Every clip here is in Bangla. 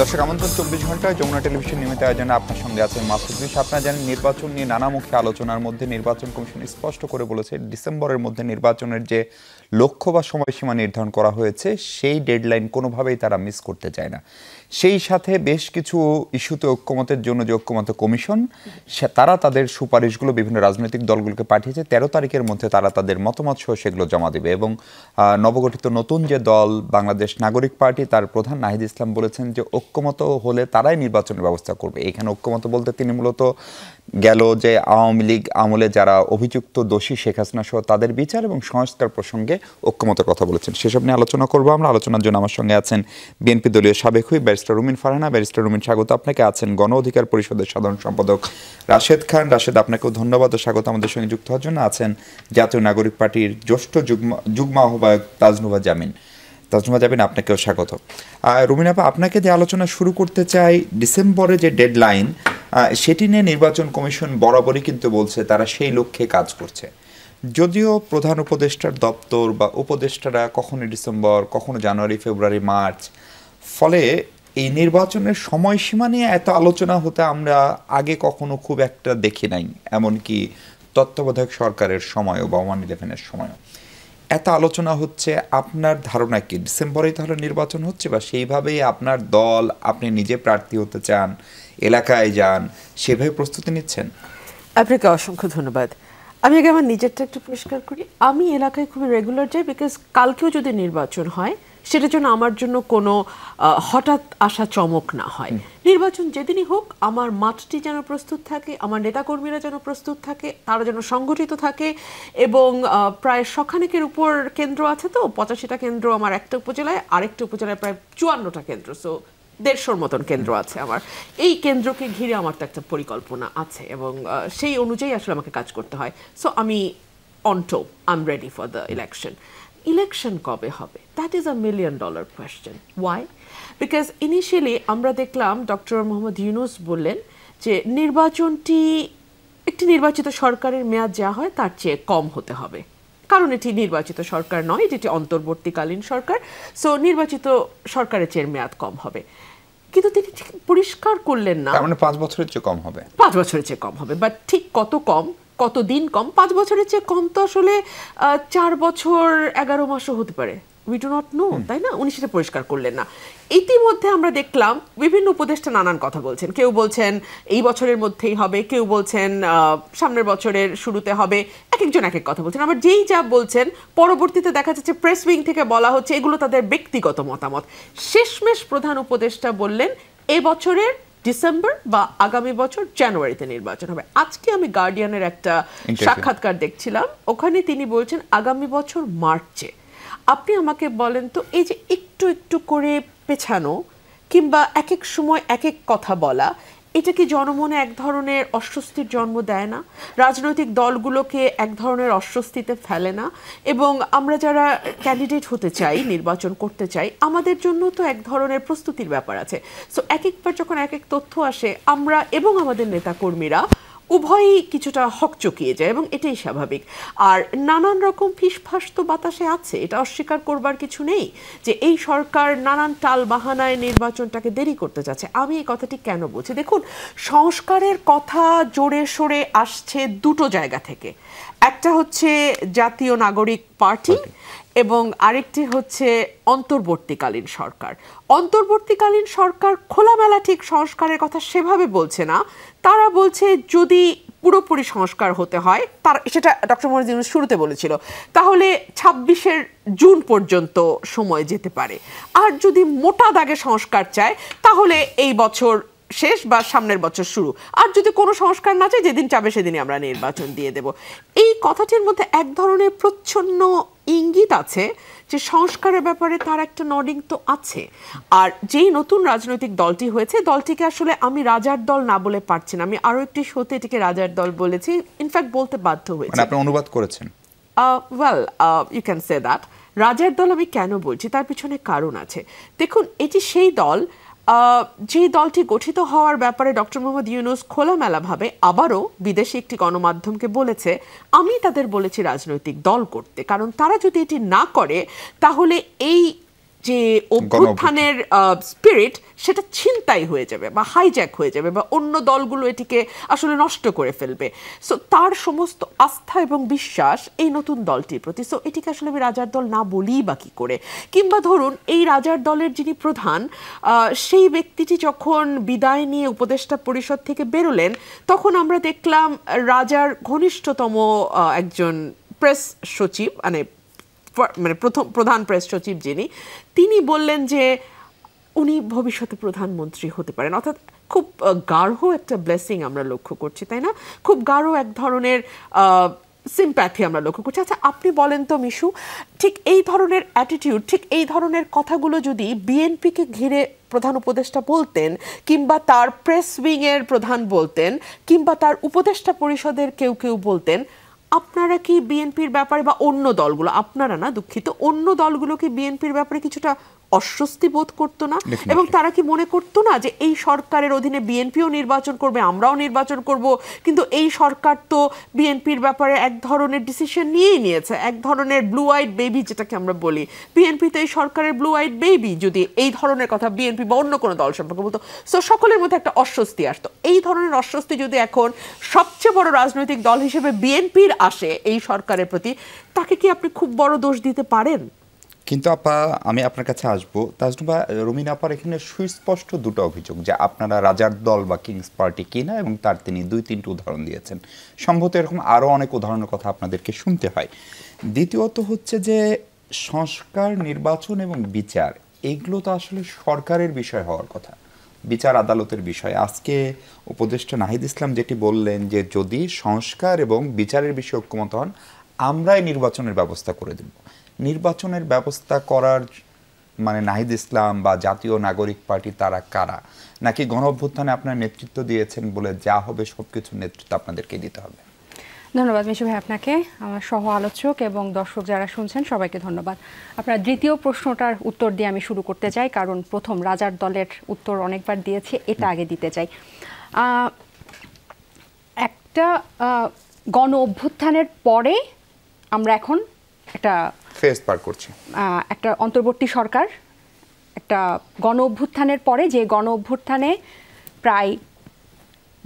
দর্শক আমন্ত্রণ 24 ঘন্টায় যমুনা টেলিভিশন নিয়মিত আয়োজনে আপনার সঙ্গে আছে মাসুদ। আপনারা জানেন নির্বাচন নিয়ে নানামুখী আলোচনার মধ্যে নির্বাচন কমিশন স্পষ্ট করে বলেছে ডিসেম্বরের মধ্যে নির্বাচনের যে লক্ষ্য বা সময়সীমা নির্ধারণ করা হয়েছে সেই ডেডলাইন কোনোভাবেই তারা মিস করতে চায় না। সেই সাথে বেশ কিছু ইস্যুতে ঐক্যমতের জন্য যে ঐক্যমত কমিশন তারা তাদের সুপারিশগুলো বিভিন্ন রাজনৈতিক দলগুলোকে পাঠিয়েছে। 13 তারিখের মধ্যে তারা তাদের মতামত সহ সেগুলো জমা দেবে এবং নবগঠিত নতুন যে দল বাংলাদেশ নাগরিক পার্টি তার প্রধান নাহিদ ইসলাম বলেছেন যে ঐক্যমত হলে তারাই নির্বাচনের ব্যবস্থা করবে। এখানে ঐক্যমত বলতে তিনি মূলত গেল যে আওয়ামী লীগ আমলে যারা অভিযুক্ত দোষী শেখ হাসিনা সহ তাদের বিচার এবং সংস্কার প্রসঙ্গে ঐক্যমতের কথা বলেছেন। সেসব নিয়ে আলোচনা করবো আমরা। আলোচনার জন্য আমার সঙ্গে আছেন বিএনপি দলীয় সাবেক হুইপ ব্যারিস্টার রুমিন ফারহানা। ব্যারিস্টার রুমিন, স্বাগত আপনাকে। আছেন গণ অধিকার পরিষদের সাধারণ সম্পাদক রাশেদ খান। রাশেদ, আপনাকেও ধন্যবাদ ও স্বাগত আমাদের সঙ্গে যুক্ত হওয়ার জন্য। আছেন জাতীয় নাগরিক পার্টির জ্যেষ্ঠ যুগ্ম আহ্বায়ক তাজনুভা জামিন। আপনাকেও স্বাগত। রুমিন আপা, আপনাকে যে আলোচনা শুরু করতে চাই, ডিসেম্বরে যে ডেডলাইন সেটি নিয়ে নির্বাচন কমিশন বরাবরই কিন্তু বলছে তারা সেই লক্ষ্যে কাজ করছে। যদিও প্রধান উপদেষ্টার দপ্তর বা উপদেষ্টারা কখনো ডিসেম্বর, কখনো জানুয়ারি, ফেব্রুয়ারি, মার্চ, ফলে এই নির্বাচনের সময়সীমা নিয়ে এত আলোচনা হতে আমরা আগে কখনো খুব একটা দেখি নাই। এমনকি তত্ত্বাবধায়ক সরকারের সময়ও বা 1/11-এর সময়ও এত আলোচনা হচ্ছে। আপনার ধারণা কি ডিসেম্বরেই তাহলে নির্বাচন হচ্ছে, বা সেইভাবেই আপনার দল, আপনি নিজে প্রার্থী হতে চান, এলাকায় যান, সেভাবে প্রস্তুতি নিচ্ছেন? আপনাকে অসংখ্য ধন্যবাদ। আমি আগে আমার নিজেরটা একটু পরিষ্কার করি। আমি এলাকায় খুবই রেগুলার যাই, বিকজ কালকেও যদি নির্বাচন হয় সেটার জন্য আমার জন্য কোনো হঠাৎ আসা চমক না হয়। নির্বাচন যেদিনই হোক আমার মাঠটি যেন প্রস্তুত থাকে, আমার নেতাকর্মীরা যেন প্রস্তুত থাকে, তারা যেন সংগঠিত থাকে এবং প্রায় শখানেকের উপর কেন্দ্র আছে, তো 85টা কেন্দ্র আমার একটা উপজেলায়, আরেকটা উপজেলায় প্রায় 54টা কেন্দ্র, সো 150-র মতন কেন্দ্র আছে আমার। এই কেন্দ্রকে ঘিরে আমার তো একটা পরিকল্পনা আছে এবং সেই অনুযায়ী আসলে আমাকে কাজ করতে হয়। সো আমি on top, I am ready for the election. Election কবে হবে, that is $1 million question. Why? Because initially আমরা দেখলাম ডক্টর মোহাম্মদ ইউনূস বললেন যে নির্বাচনটি একটি নির্বাচিত সরকারের মেয়াদ যা হয় তার চেয়ে কম হতে হবে, কারণ এটি নির্বাচিত সরকার নয়, এটি অন্তর্বর্তীকালীন সরকার, সো নির্বাচিত সরকারের চেয়ে মেয়াদ কম হবে। কিন্তু তিনি ঠিক পরিষ্কার করলেন না, মানে 5 বছরের চেয়ে কম হবে। 5 বছরের চেয়ে কম হবে, বাট ঠিক কত কম, কতদিন কম? 5 বছরের চেয়ে কম তো আসলে 4 বছর 11 মাসও হতে পারে, উই ডু নট নো, তাই না? উনি সেটা পরিষ্কার করলেন না। ইতিমধ্যে আমরা দেখলাম বিভিন্ন উপদেষ্টা নানান কথা বলছেন। কেউ বলছেন এই বছরের মধ্যেই হবে, কেউ বলছেন সামনের বছরের শুরুতে হবে, এক একজন এক এক কথা বলছেন। আবার যেই যা বলছেন পরবর্তীতে দেখা যাচ্ছে প্রেস উইং থেকে বলা হচ্ছে এগুলো তাদের ব্যক্তিগত মতামত। শেষমেশ প্রধান উপদেষ্টা বললেন এ বছরের ডিসেম্বর বা আগামী বছর জানুয়ারিতে নির্বাচন হবে। আজকে আমি গার্ডিয়ানের একটা সাক্ষাৎকার দেখছিলাম, ওখানে তিনি বলছেন আগামী বছর মার্চে। আপনি আমাকে বলেন তো, এই যে একটু একটু করে পেছানো কিংবা এক এক সময় এক এক কথা বলা, এটা কি জনমনে এক ধরনের অস্বস্তির জন্ম দেয় না? রাজনৈতিক দলগুলোকে এক ধরনের অস্বস্তিতে ফেলে না? এবং আমরা যারা ক্যান্ডিডেট হতে চাই, নির্বাচন করতে চাই, আমাদের জন্য তো এক ধরনের প্রস্তুতির ব্যাপার আছে। সো এক একবার যখন এক এক তথ্য আসে, আমরা এবং আমাদের নেতাকর্মীরা উভয়ই কিছুটা হকচকিয়ে যায় এবং এটাই স্বাভাবিক। আর নানান রকম ফিসফাস তো বাতাসে আছে, এটা অস্বীকার করবার কিছু নেই যে এই সরকার নানান টাল বাহানায় নির্বাচনটাকে দেরি করতে চাচ্ছে। আমি এই কথাটি কেন বলছি? দেখুন, সংস্কারের কথা জোরে সোরে আসছে দুটো জায়গা থেকে। একটা হচ্ছে জাতীয় নাগরিক পার্টি এবং আরেকটি হচ্ছে অন্তর্বর্তীকালীন সরকার। অন্তর্বর্তীকালীন সরকার খোলামেলা ঠিক সংস্কারের কথা সেভাবে বলছে না, তারা বলছে যদি পুরোপুরি সংস্কার হতে হয়, তার সেটা ডক্টর মোহাম্মদ ইউনূস শুরুতে বলেছিল, তাহলে 26শে জুন পর্যন্ত সময় যেতে পারে। আর যদি মোটা দাগে সংস্কার চায় তাহলে এই বছর শেষ বা সামনের বছর শুরু। আর যদি কোনো সংস্কার না চায়, যেদিন চাবে সেদিনই আমরা নির্বাচন দিয়ে দেব। এই কথাটির মধ্যে এক ধরনের প্রচ্ছন্ন ইঙ্গিত আছে যে সংস্কারের ব্যাপারে তার একটা নডিং তো আছে। আর যেই নতুন রাজনৈতিক দলটি হয়েছে, দলটিকে আসলে আমি রাজার দল না বলে পারছি না, আমি আরো একটি শোতে এটিকে রাজার দল বলেছি, ইনফ্যাক্ট বলতে বাধ্য হয়েছি। আপনি অনুবাদ করেছেন? Well you can say that. রাজার দল আমি কেন বলছি তার পিছনে কারণ আছে। দেখুন, এটি সেই দল যে দলটি গঠিত হওয়ার ব্যাপারে ডক্টর মোহাম্মদ ইউনূস খোলামেলাভাবে আবারও বিদেশি একটি গণমাধ্যমকে বলেছে, আমি তাদের বলেছি রাজনৈতিক দল করতে, কারণ তারা যদি এটি না করে তাহলে এই যে অভ্যুত্থানের স্পিরিট সেটা ছিনতাই হয়ে যাবে বা হাইজ্যাক হয়ে যাবে বা অন্য দলগুলো এটিকে আসলে নষ্ট করে ফেলবে। সো তার সমস্ত আস্থা এবং বিশ্বাস এই নতুন দলটির প্রতি। সো এটিকে আসলে আমি রাজার দল না বলি বা কি করে। কিংবা ধরুন এই রাজার দলের যিনি প্রধান সেই ব্যক্তিটি যখন বিদায় নিয়ে উপদেষ্টা পরিষদ থেকে বেরোলেন তখন আমরা দেখলাম রাজার ঘনিষ্ঠতম একজন প্রেস সচিব মানে প্রধান প্রেস সচিব যিনি, তিনি বললেন যে উনি ভবিষ্যতে প্রধানমন্ত্রী হতে পারেন। অর্থাৎ খুব গাঢ় একটা ব্লেসিং আমরা লক্ষ্য করছি, তাই না? খুব গাঢ় এক ধরনের সিম্প্যাথি আমরা লক্ষ্য করছি। আচ্ছা আপনি বলেন তো মিশু, ঠিক এই ধরনের অ্যাটিটিউড, ঠিক এই ধরনের কথাগুলো যদি বিএনপিকে ঘিরে প্রধান উপদেষ্টা বলতেন, কিংবা তার প্রেস উইংয়ের প্রধান বলতেন, কিংবা তার উপদেষ্টা পরিষদের কেউ কেউ বলতেন, আপনারা কি বিএনপির ব্যাপারে, বা অন্য দলগুলো, আপনারা না দুঃখিত, অন্য দলগুলো কি বিএনপির ব্যাপারে কিছুটা অস্বস্তি বোধ করতো না? এবং তারা কি মনে করতো না যে এই সরকারের অধীনে বিএনপিও নির্বাচন করবে, আমরাও নির্বাচন করব, কিন্তু এই সরকার তো বিএনপির ব্যাপারে এক ধরনের ডিসিশন নিয়েই নিয়েছে, এক ধরনের ব্লু আইড বেবি যেটাকে আমরা বলি, বিএনপি তো এই সরকারের ব্লু আইড বেবি, যদি এই ধরনের কথা বিএনপি বা অন্য কোনো দল সম্পর্কে বলতো, সো সকলের মধ্যে একটা অস্বস্তি আসতো। এই ধরনের অস্বস্তি যদি এখন সবচেয়ে বড় রাজনৈতিক দল হিসেবে বিএনপির আসে এই সরকারের প্রতি, তাকে কি আপনি খুব বড় দোষ দিতে পারেন? কিন্তু আপা, আমি আপনার কাছে আসবো। তাজনুবা, রুমিন আপার এখানে সুস্পষ্ট দুটো অভিযোগ যে আপনারা রাজার দল বা কিংস পার্টি কিনা, এবং তার তিনি 2-3টি উদাহরণ দিয়েছেন। সম্ভবত এরকম আরও অনেক উদাহরণের কথা আপনাদেরকে শুনতে হয়। দ্বিতীয়ত হচ্ছে যে সংস্কার, নির্বাচন এবং বিচার, এগুলো তো আসলে সরকারের বিষয় হওয়ার কথা, বিচার আদালতের বিষয়। আজকে উপদেষ্টা নাহিদ ইসলাম যেটি বললেন যে যদি সংস্কার এবং বিচারের বিষয়ে ঐক্যমত হন আমরাই নির্বাচনের ব্যবস্থা করে দেব। নির্বাচনের ব্যবস্থা করার মানে নাহিদ ইসলাম বা জাতীয় নাগরিক পার্টি তারা কারা? নাকি গণ অভ্যুত্থানে আপনার নেতৃত্ব দিয়েছেন বলে যা হবে সবকিছুর নেতৃত্ব আপনাদেরকে দিতে হবে? ধন্যবাদ মিশু ভাই আপনাকে, আমার সহ আলোচক এবং দর্শক যারা শুনছেন সবাইকে ধন্যবাদ। আপনার দ্বিতীয় প্রশ্নটার উত্তর দিয়ে আমি শুরু করতে চাই, কারণ প্রথম রাজার দলের উত্তর অনেকবার দিয়েছি, এটা আগে দিতে চাই। একটা গণ অভ্যুত্থানের পরে আমরা এখন একটা ফেজ পার করছি, একটা অন্তর্বর্তী সরকার, একটা গণ অভ্যুত্থানের পরে যে গণ অভ্যুত্থানে প্রায়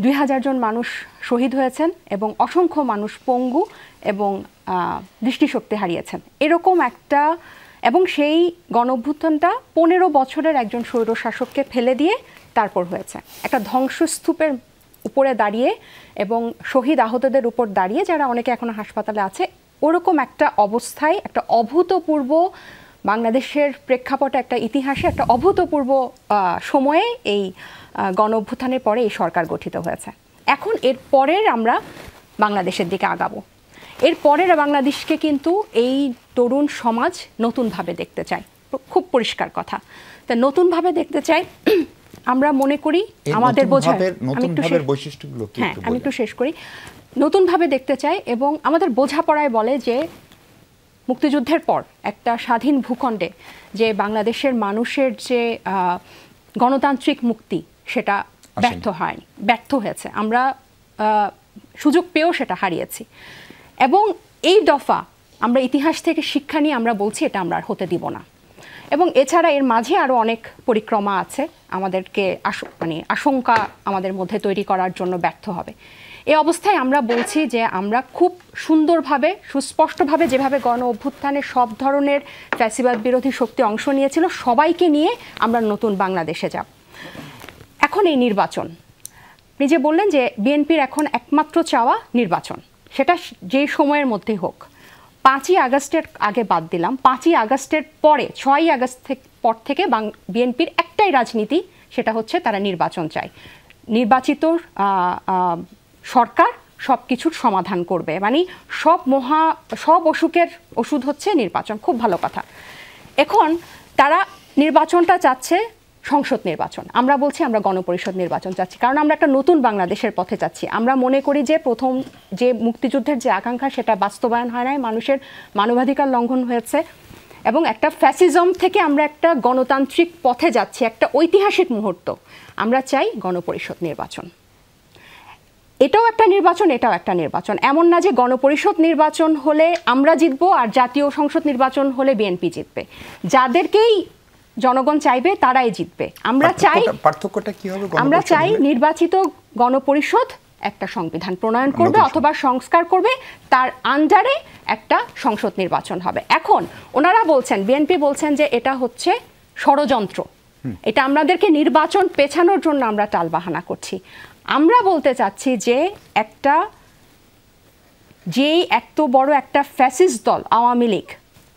2000 জন মানুষ শহীদ হয়েছেন এবং অসংখ্য মানুষ পঙ্গু এবং দৃষ্টিশক্তি হারিয়েছেন, এরকম একটা, এবং সেই গণ অভ্যুত্থানটা 15 বছরের একজন স্বৈরশাসককে ফেলে দিয়ে তারপর হয়েছে। একটা ধ্বংসস্তূপের উপরে দাঁড়িয়ে এবং শহীদ আহতদের উপর দাঁড়িয়ে, যারা অনেকে এখনো হাসপাতালে আছে, ওরকম একটা অবস্থায়, একটা অভূতপূর্ব বাংলাদেশের প্রেক্ষাপটে, একটা ইতিহাসে একটা অভূতপূর্ব সময়ে এই গণ অভ্যুত্থানের পরে এই সরকার গঠিত হয়েছে। এখন এর পরের আমরা বাংলাদেশের দিকে আগাবো। এর পরের বাংলাদেশকে কিন্তু এই তরুণ সমাজ নতুনভাবে দেখতে চায়, খুব পরিষ্কার কথা। তা নতুনভাবে দেখতে চাই, আমরা মনে করি আমাদের বোঝার বৈশিষ্ট্যগুলো কি? হ্যাঁ, আমি একটু শেষ করি। নতুনভাবে দেখতে চাই এবং আমাদের বোঝাপড়ায় বলে যে মুক্তিযুদ্ধের পর একটা স্বাধীন ভূখণ্ডে যে বাংলাদেশের মানুষের যে গণতান্ত্রিক মুক্তি, সেটা ব্যর্থ হয়েছে। আমরা সুযোগ পেয়েও সেটা হারিয়েছি, এবং এই দফা আমরা ইতিহাস থেকে শিক্ষা নিয়ে আমরা বলছি এটা আমরা আর হতে দিব না। এবং এছাড়া এর মাঝে আরও অনেক পরিক্রমা আছে, আমাদেরকে আশঙ্কা আমাদের মধ্যে তৈরি করার জন্য ব্যর্থ হবে। এই অবস্থায় আমরা বলছি যে আমরা খুব সুন্দরভাবে, সুস্পষ্টভাবে, যেভাবে গণ অভ্যুত্থানে সব ধরনের ফ্যাসিবাদ বিরোধী শক্তি অংশ নিয়েছিল, সবাইকে নিয়ে আমরা নতুন বাংলাদেশে যাব। এখন এই নির্বাচন, আপনি যে বললেন যে বিএনপির এখন একমাত্র চাওয়া নির্বাচন, সেটা যেই সময়ের মধ্যেই হোক। 5ই আগস্টের আগে বাদ দিলাম, 5ই আগস্টের পরে 6ই আগস্ট পর থেকে বিএনপির একটাই রাজনীতি, সেটা হচ্ছে তারা নির্বাচন চায়। নির্বাচিত সরকার সব কিছুর সমাধান করবে, মানে সব অসুখের ওষুধ হচ্ছে নির্বাচন। খুব ভালো কথা। এখন তারা নির্বাচনটা চাচ্ছে সংসদ নির্বাচন, আমরা বলছি আমরা গণপরিষদ নির্বাচন চাচ্ছি, কারণ আমরা একটা নতুন বাংলাদেশের পথে যাচ্ছি। আমরা মনে করি যে প্রথম যে মুক্তিযুদ্ধের যে আকাঙ্ক্ষা সেটা বাস্তবায়ন হয় নাই, মানুষের মানবাধিকার লঙ্ঘন হয়েছে এবং একটা ফ্যাসিজম থেকে আমরা একটা গণতান্ত্রিক পথে যাচ্ছি, একটা ঐতিহাসিক মুহূর্ত। আমরা চাই গণপরিষদ নির্বাচন। এটাও একটা নির্বাচন, এটাও একটা নির্বাচন। এমন না যে গণপরিষদ নির্বাচন হলে আমরা জিতবো আর জাতীয় সংসদ নির্বাচন হলে বিএনপি জিতবে। যাদেরকেই জনগণ চাইবে তারাই জিতবে। আমরা চাই, পার্থক্যটা কি হবে? আমরা চাই নির্বাচিত গণপরিষদ একটা সংবিধান প্রণয়ন করবে অথবা সংস্কার করবে, তার আন্ডারে একটা সংসদ নির্বাচন হবে। এখন ওনারা বলছেন, বিএনপি বলছেন যে এটা হচ্ছে ষড়যন্ত্র, এটা আমাদেরকে নির্বাচন পেছানোর জন্য আমরা টালবাহানা করছি। আমরা বলতে চাচ্ছি যে যেই এত বড় একটা ফ্যাসিস্ট দল আওয়ামী লীগ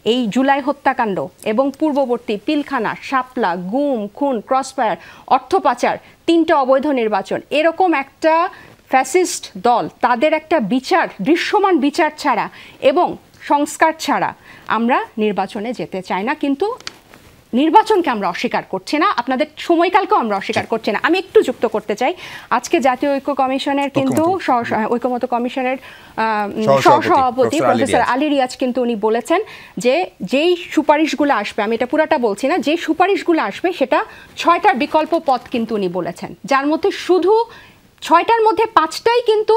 এই জুলাই হত্যাকাণ্ড এবং পূর্ববর্তী পিলখানা, শাপলা, গুম, খুন, ক্রসফায়ার, অর্থ পাচার, 3টা অবৈধ নির্বাচন, এরকম একটা ফ্যাসিস্ট দল, তাদের একটা বিচার, দৃশ্যমান বিচার ছাড়া এবং সংস্কার ছাড়া আমরা নির্বাচনে যেতে চাই না। কিন্তু নির্বাচনকে আমরা অস্বীকার করছি না, আপনাদের সময়কালকেও আমরা অস্বীকার করছি না। আমি একটু যুক্ত করতে চাই, আজকে জাতীয় ঐক্য কমিশনের কিন্তু ঐক্যমত্য কমিশনের সহসভাপতি প্রফেসর আলী রিয়াজ কিন্তু উনি বলেছেন যে যেই সুপারিশগুলো আসবে, আমি এটা পুরাটা বলছি না, যে সুপারিশগুলো আসবে সেটা 6টার বিকল্প পথ কিন্তু উনি বলেছেন, যার মধ্যে শুধু 6টার মধ্যে 5টাই কিন্তু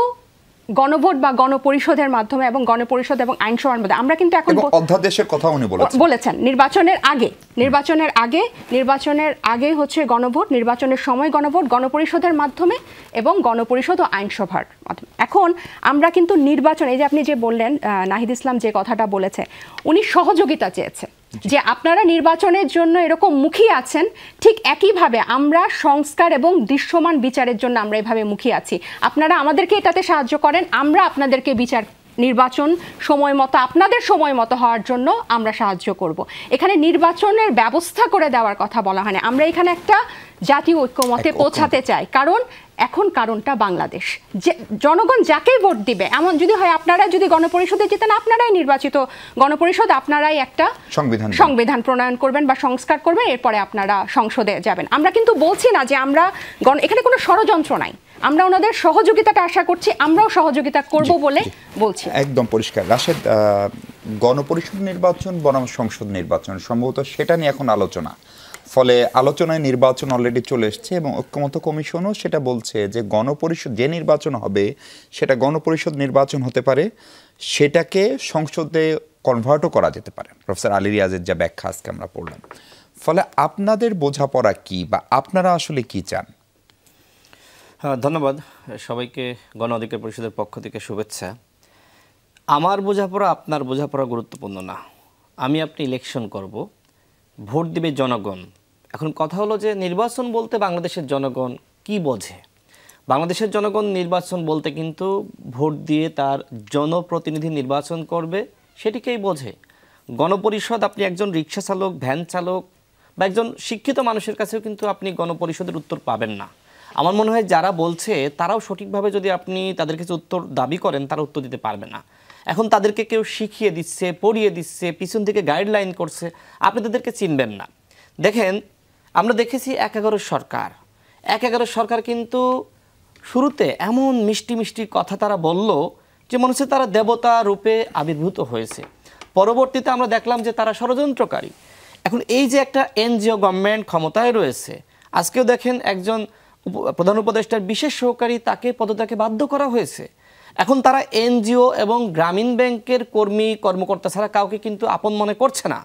গণভোট বা গণপরিষদের মাধ্যমে এবং গণপরিষদ এবং আইনসভার মধ্যে। আমরা কিন্তু এখন অধ্যাদেশের কথা উনি বলেছেন নির্বাচনের আগে হচ্ছে গণভোট, নির্বাচনের সময় গণভোট, গণপরিষদের মাধ্যমে এবং গণপরিষদ ও আইনসভার মাধ্যমে। এখন আমরা কিন্তু নির্বাচন, এই যে আপনি যে বললেন নাহিদ ইসলাম যে কথাটা বলেছে, উনি সহযোগিতা চেয়েছে যে আপনারা নির্বাচনের জন্য এরকম মুখিয়ে আছেন, ঠিক একইভাবে আমরা সংস্কার এবং দৃশ্যমান বিচারের জন্য আমরা এভাবে মুখিয়ে আছি। আপনারা আমাদেরকে এটাতে সাহায্য করেন, আমরা আপনাদেরকে বিচার নির্বাচন সময় মতো, আপনাদের সময় মতো হওয়ার জন্য আমরা সাহায্য করব। এখানে নির্বাচনের ব্যবস্থা করে দেওয়ার কথা বলা হয় না। আমরা এখানে একটা জাতীয় ঐক্যমতে পৌঁছাতে চাই, কারণ এখন কারণটা বাংলাদেশ, যে জনগণ যাকেই ভোট দিবে, এমন যদি হয় আপনারা যদি গণপরিষদে যেতেন, আপনারাই নির্বাচিত গণপরিষদ, আপনারাই একটা সংবিধান প্রণয়ন করবেন বা সংস্কার করবেন, এরপরে আপনারা সংসদে যাবেন। আমরা কিন্তু বলছি না যে আমরা এখানে কোনো ষড়যন্ত্র নাই, আমরা ওনাদের সহযোগিতাটা আশা করছি, আমরাও সহযোগিতা করব বলে বলছি। একদম পরিষ্কার। রাশেদ, গণপরিষদ নির্বাচন বনাম সংসদ নির্বাচন সম্ভবত সেটা নিয়ে এখন আলোচনা, ফলে আলোচনায় নির্বাচন অলরেডি চলে এসছে এবং ঐক্যমত্য কমিশনও সেটা বলছে যে গণপরিষদ যে নির্বাচন হবে সেটা গণপরিষদ নির্বাচন হতে পারে, সেটাকে সংসদে কনভার্টও করা যেতে পারে। প্রফেসর আলী রিয়াজের যা ব্যাখ্যা আজকে আমরা পড়লাম, ফলে আপনাদের বোঝাপড়া কি বা আপনারা আসলে কি চান? হ্যাঁ, ধন্যবাদ সবাইকে। গণ অধিকার পরিষদের পক্ষ থেকে শুভেচ্ছা। আমার বোঝাপড়া আপনার বোঝাপড়া গুরুত্বপূর্ণ না। আমি আপনি ইলেকশন করব, ভোট দিবে জনগণ। এখন কথা হলো যে নির্বাচন বলতে বাংলাদেশের জনগণ কি বোঝে? বাংলাদেশের জনগণ নির্বাচন বলতে কিন্তু ভোট দিয়ে তার জনপ্রতিনিধি নির্বাচন করবে, সেটিকেই বোঝে। গণপরিষদ, আপনি একজন রিক্সা চালক, ভ্যান চালক বা একজন শিক্ষিত মানুষের কাছেও কিন্তু আপনি গণপরিষদের উত্তর পাবেন না। আমার মনে হয় যারা বলছে তারাও সঠিকভাবে যদি আপনি তাদের কাছে উত্তর দাবি করেন, তারা উত্তর দিতে পারবে না। এখন তাদেরকে কেউ শিখিয়ে দিচ্ছে, পড়িয়ে দিচ্ছে, পিছন থেকে গাইডলাইন করছে, আপনি তাদেরকে চিনবেন না। দেখেন, আমরা দেখেছি ১/১১ সরকার, ১/১১ সরকার কিন্তু শুরুতে এমন মিষ্টি মিষ্টি কথা তারা বলল যে মনে হচ্ছে তারা দেবতা রূপে আবির্ভূত হয়েছে। পরবর্তীতে আমরা দেখলাম যে তারা ষড়যন্ত্রকারী। এখন এই যে একটা এনজিও গভর্নমেন্ট ক্ষমতায় রয়েছে, আজকেও দেখেন একজন প্রধান উপদেষ্টার বিশেষ সহকারী, তাকে পদত্যাগে বাধ্য করা হয়েছে। এখন তারা এনজিও এবং গ্রামীণ ব্যাংকের কর্মকর্তা ছাড়া কাউকে কিন্তু আপন মনে করছে না।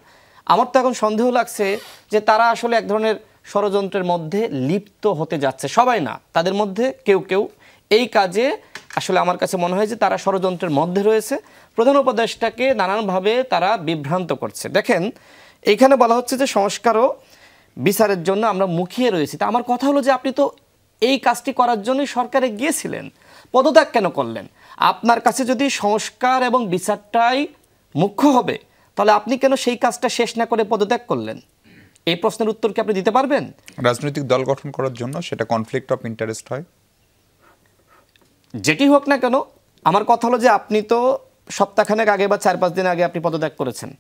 আমার তো এখন সন্দেহ লাগছে যে তারা আসলে এক ধরনের ষড়যন্ত্রের মধ্যে লিপ্ত হতে যাচ্ছে। সবাই না, তাদের মধ্যে কেউ কেউ এই কাজে আসলে আমার কাছে মনে হয় যে তারা ষড়যন্ত্রের মধ্যে রয়েছে। প্রধান উপদেষ্টাকে নানানভাবে তারা বিভ্রান্ত করছে। দেখেন, এইখানে বলা হচ্ছে যে সংস্কার ও বিচারের জন্য আমরা মুখিয়ে রয়েছি। তা আমার কথা হলো যে আপনি তো এই কাজটি করার জন্যই সরকারে গিয়েছিলেন, পদত্যাগ কেন করলেন? আপনার কাছে যদি সংস্কার এবং বিচারটাই মুখ্য হবে, তাহলে আপনি কেন সেই কাজটা শেষ না করে পদত্যাগ করলেন? এই প্রশ্নের উত্তর কি আপনি দিতে পারবেন? রাজনৈতিক দল গঠন করার জন্য সেটা কনফ্লিক্ট অফ ইন্টারেস্ট হয়, যেটি হোক না কেন। আমার কথা হলো যে আপনি তো সপ্তাহখানেক আগে বা 4-5 দিন আগে আপনি পদত্যাগ করেছেন।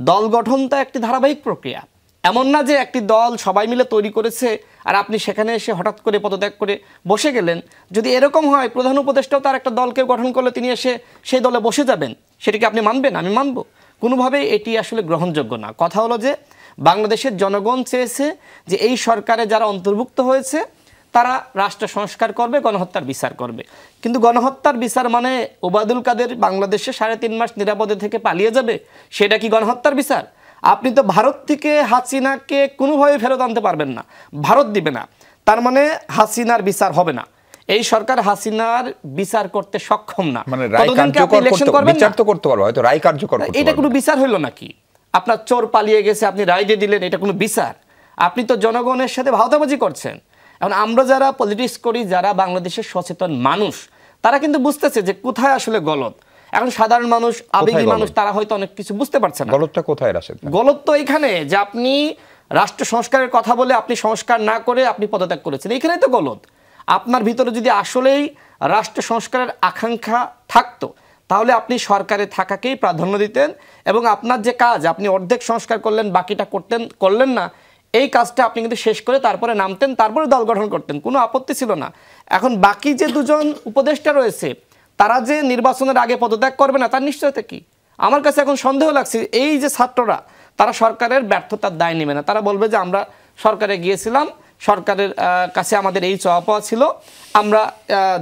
দল গঠনটা একটি ধারাবাহিক প্রক্রিয়া। এমন না যে একটি দল সবাই মিলে তৈরি করেছে আর আপনি সেখানে এসে হঠাৎ করে পদত্যাগ করে বসে গেলেন। যদি এরকম হয়, প্রধান উপদেষ্টাও তার একটা দলকে গঠন করলে তিনি এসে সেই দলে বসে যাবেন, সেটাকে আপনি মানবেন? আমি মানব। কোনোভাবেই এটি আসলে গ্রহণযোগ্য না। কথা হলো যে বাংলাদেশের জনগণ চেয়েছে যে এই সরকারে যারা অন্তর্ভুক্ত হয়েছে তারা রাষ্ট্র সংস্কার করবে, গণহত্যার বিচার করবে। কিন্তু গণহত্যার বিচার মানে ওবায়দুল কাদের বাংলাদেশে 3.5 মাস নিরাপদে থেকে পালিয়ে যাবে, সেটা কি গণহত্যার বিচার? আপনি তো ভারত থেকে হাসিনাকে কোনোভাবে ফেরত আনতে পারবেন না, ভারত দিবে না। তার মানে হাসিনার বিচার হবে না। এই সরকার হাসিনার বিচার করতে সক্ষম না। মানে রায় কার্যকর বিচার তো করতে পারবে, হয়তো রায় কার্যকর করতে পারবে। এটা কোনো বিচার হইল নাকি? আপনার চোর পালিয়ে গেছে, আপনি রায় দিয়ে দিলেন, এটা কোনো বিচার? আপনি তো জনগণের সাথে ভাওতাবাজি করছেন। এখন আমরা যারা পলিটিক্স করি, যারা বাংলাদেশের সচেতন মানুষ, তারা কিন্তু বুঝতেছে যে কোথায় আসলে গলত। এখন সাধারণ মানুষ, আবেগী মানুষ, তারা হয়তো অনেক কিছু বুঝতে পারছে না। গলতটা কোথায় রাশেদ? গলত তো এখানে যে আপনি রাষ্ট্র সংস্কারের কথা বলে আপনি সংস্কার না করে আপনি পদত্যাগ করেছেন, এখানেই তো গলত। আপনার ভিতরে যদি আসলেই রাষ্ট্র সংস্কারের আকাঙ্ক্ষা থাকতো, তাহলে আপনি সরকারে থাকাকেই প্রাধান্য দিতেন এবং আপনার যে কাজ, আপনি অর্ধেক সংস্কার করলেন, বাকিটা করলেন না, এই কাজটা আপনি কিন্তু শেষ করে তারপরে নামতেন, তারপরে দল গঠন করতেন, কোনো আপত্তি ছিল না। এখন বাকি যে দুজন উপদেষ্টা রয়েছে, তারা যে নির্বাচনের আগে পদত্যাগ করবে না, তার নিশ্চয়তা কি? আমার কাছে এখন সন্দেহ লাগছে। এই যে ছাত্ররা, তারা সরকারের ব্যর্থতার দায় নেবে না, তারা বলবে যে আমরা সরকারে গিয়েছিলাম, সরকারের কাছে আমাদের এই চাওয়া পাওয়া ছিল, আমরা